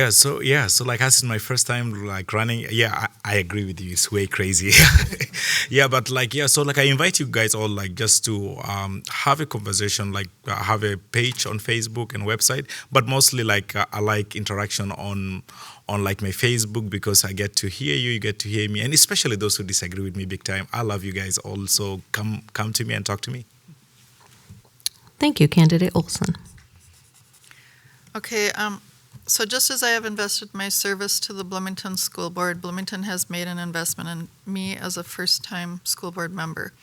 So like as in my first time like running, I agree with you. It's way crazy. But like so like I invite you guys all like just to have a conversation, like have a page on Facebook and website, but mostly like I like interaction on like my Facebook, because I get to hear you get to hear me, and especially those who disagree with me big time. I love you guys all, so come to me and talk to me. Thank you, Candidate Olson. Okay, so just as I have invested my service to the Bloomington School Board, Bloomington has made an investment in me as a first-time school board member.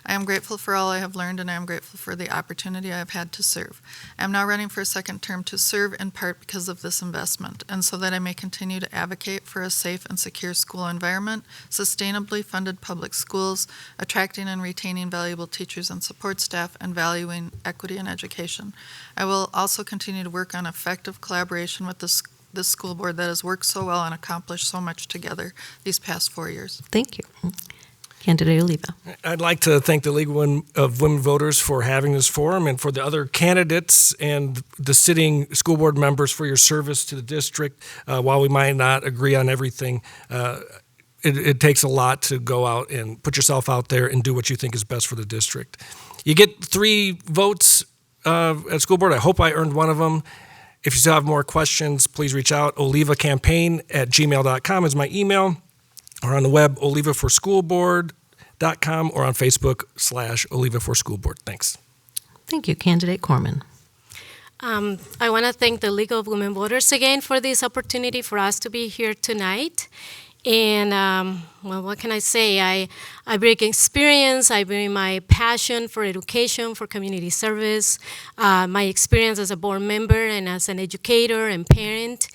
I am grateful for all I have learned, and I am grateful for the opportunity I have had to serve. I am now running for a second term to serve in part because of this investment, and so that I may continue to advocate for a safe and secure school environment, sustainably funded public schools, attracting and retaining valuable teachers and support staff, and valuing equity in education. I will also continue to work on effective collaboration with this school board that has worked so well and accomplished so much together these past 4 years. Thank you. Candidate Oliva. I'd like to thank the League of Women Voters for having this forum, and for the other candidates and the sitting school board members for your service to the district. While we might not agree on everything, it takes a lot to go out and put yourself out there and do what you think is best for the district. You get 3 votes at school board. I hope I earned one of them. If you still have more questions, please reach out. olivacampaign@gmail.com is my email, or on the web, olivaforschoolboard.com, or on Facebook /olivaforschoolboard. Thanks. Thank you, Candidate Corman. I want to thank the League of Women Voters again for this opportunity for us to be here tonight. And, well, what can I say? I bring experience, I bring my passion for education, for community service, my experience as a board member and as an educator and parent.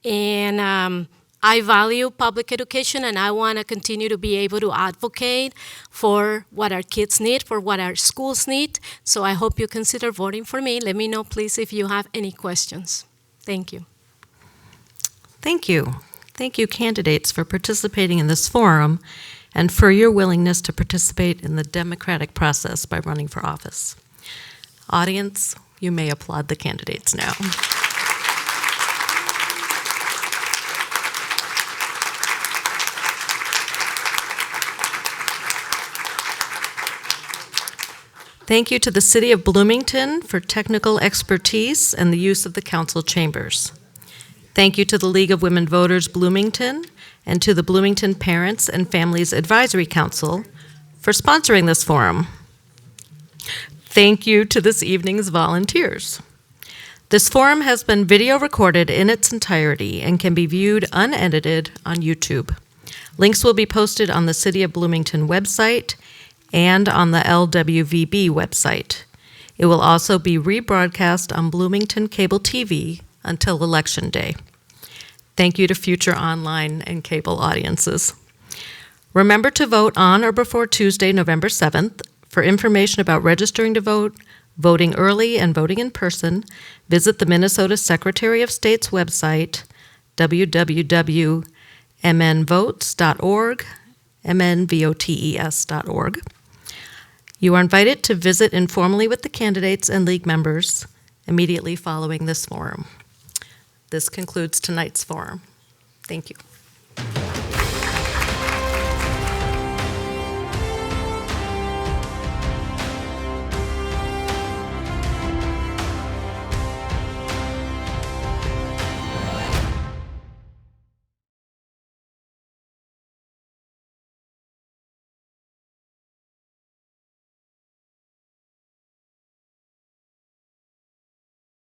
And I value public education, and I want to continue to be able to advocate for what our kids need, for what our schools need. So I hope you consider voting for me. Let me know, please, if you have any questions. Thank you. Thank you. Thank you, candidates, for participating in this forum and for your willingness to participate in the democratic process by running for office. Audience, you may applaud the candidates now. Thank you to the City of Bloomington for technical expertise and the use of the council chambers. Thank you to the League of Women Voters Bloomington and to the Bloomington Parents and Families Advisory Council for sponsoring this forum. Thank you to this evening's volunteers. This forum has been video recorded in its entirety and can be viewed unedited on YouTube. Links will be posted on the City of Bloomington website and on the LWVB website. It will also be rebroadcast on Bloomington Cable TV until Election Day. Thank you to future online and cable audiences. Remember to vote on or before Tuesday, November 7th. For information about registering to vote, voting early, and voting in person, visit the Minnesota Secretary of State's website, www.mnvotes.org, mnvotes.org. You are invited to visit informally with the candidates and league members immediately following this forum. This concludes tonight's forum. Thank you.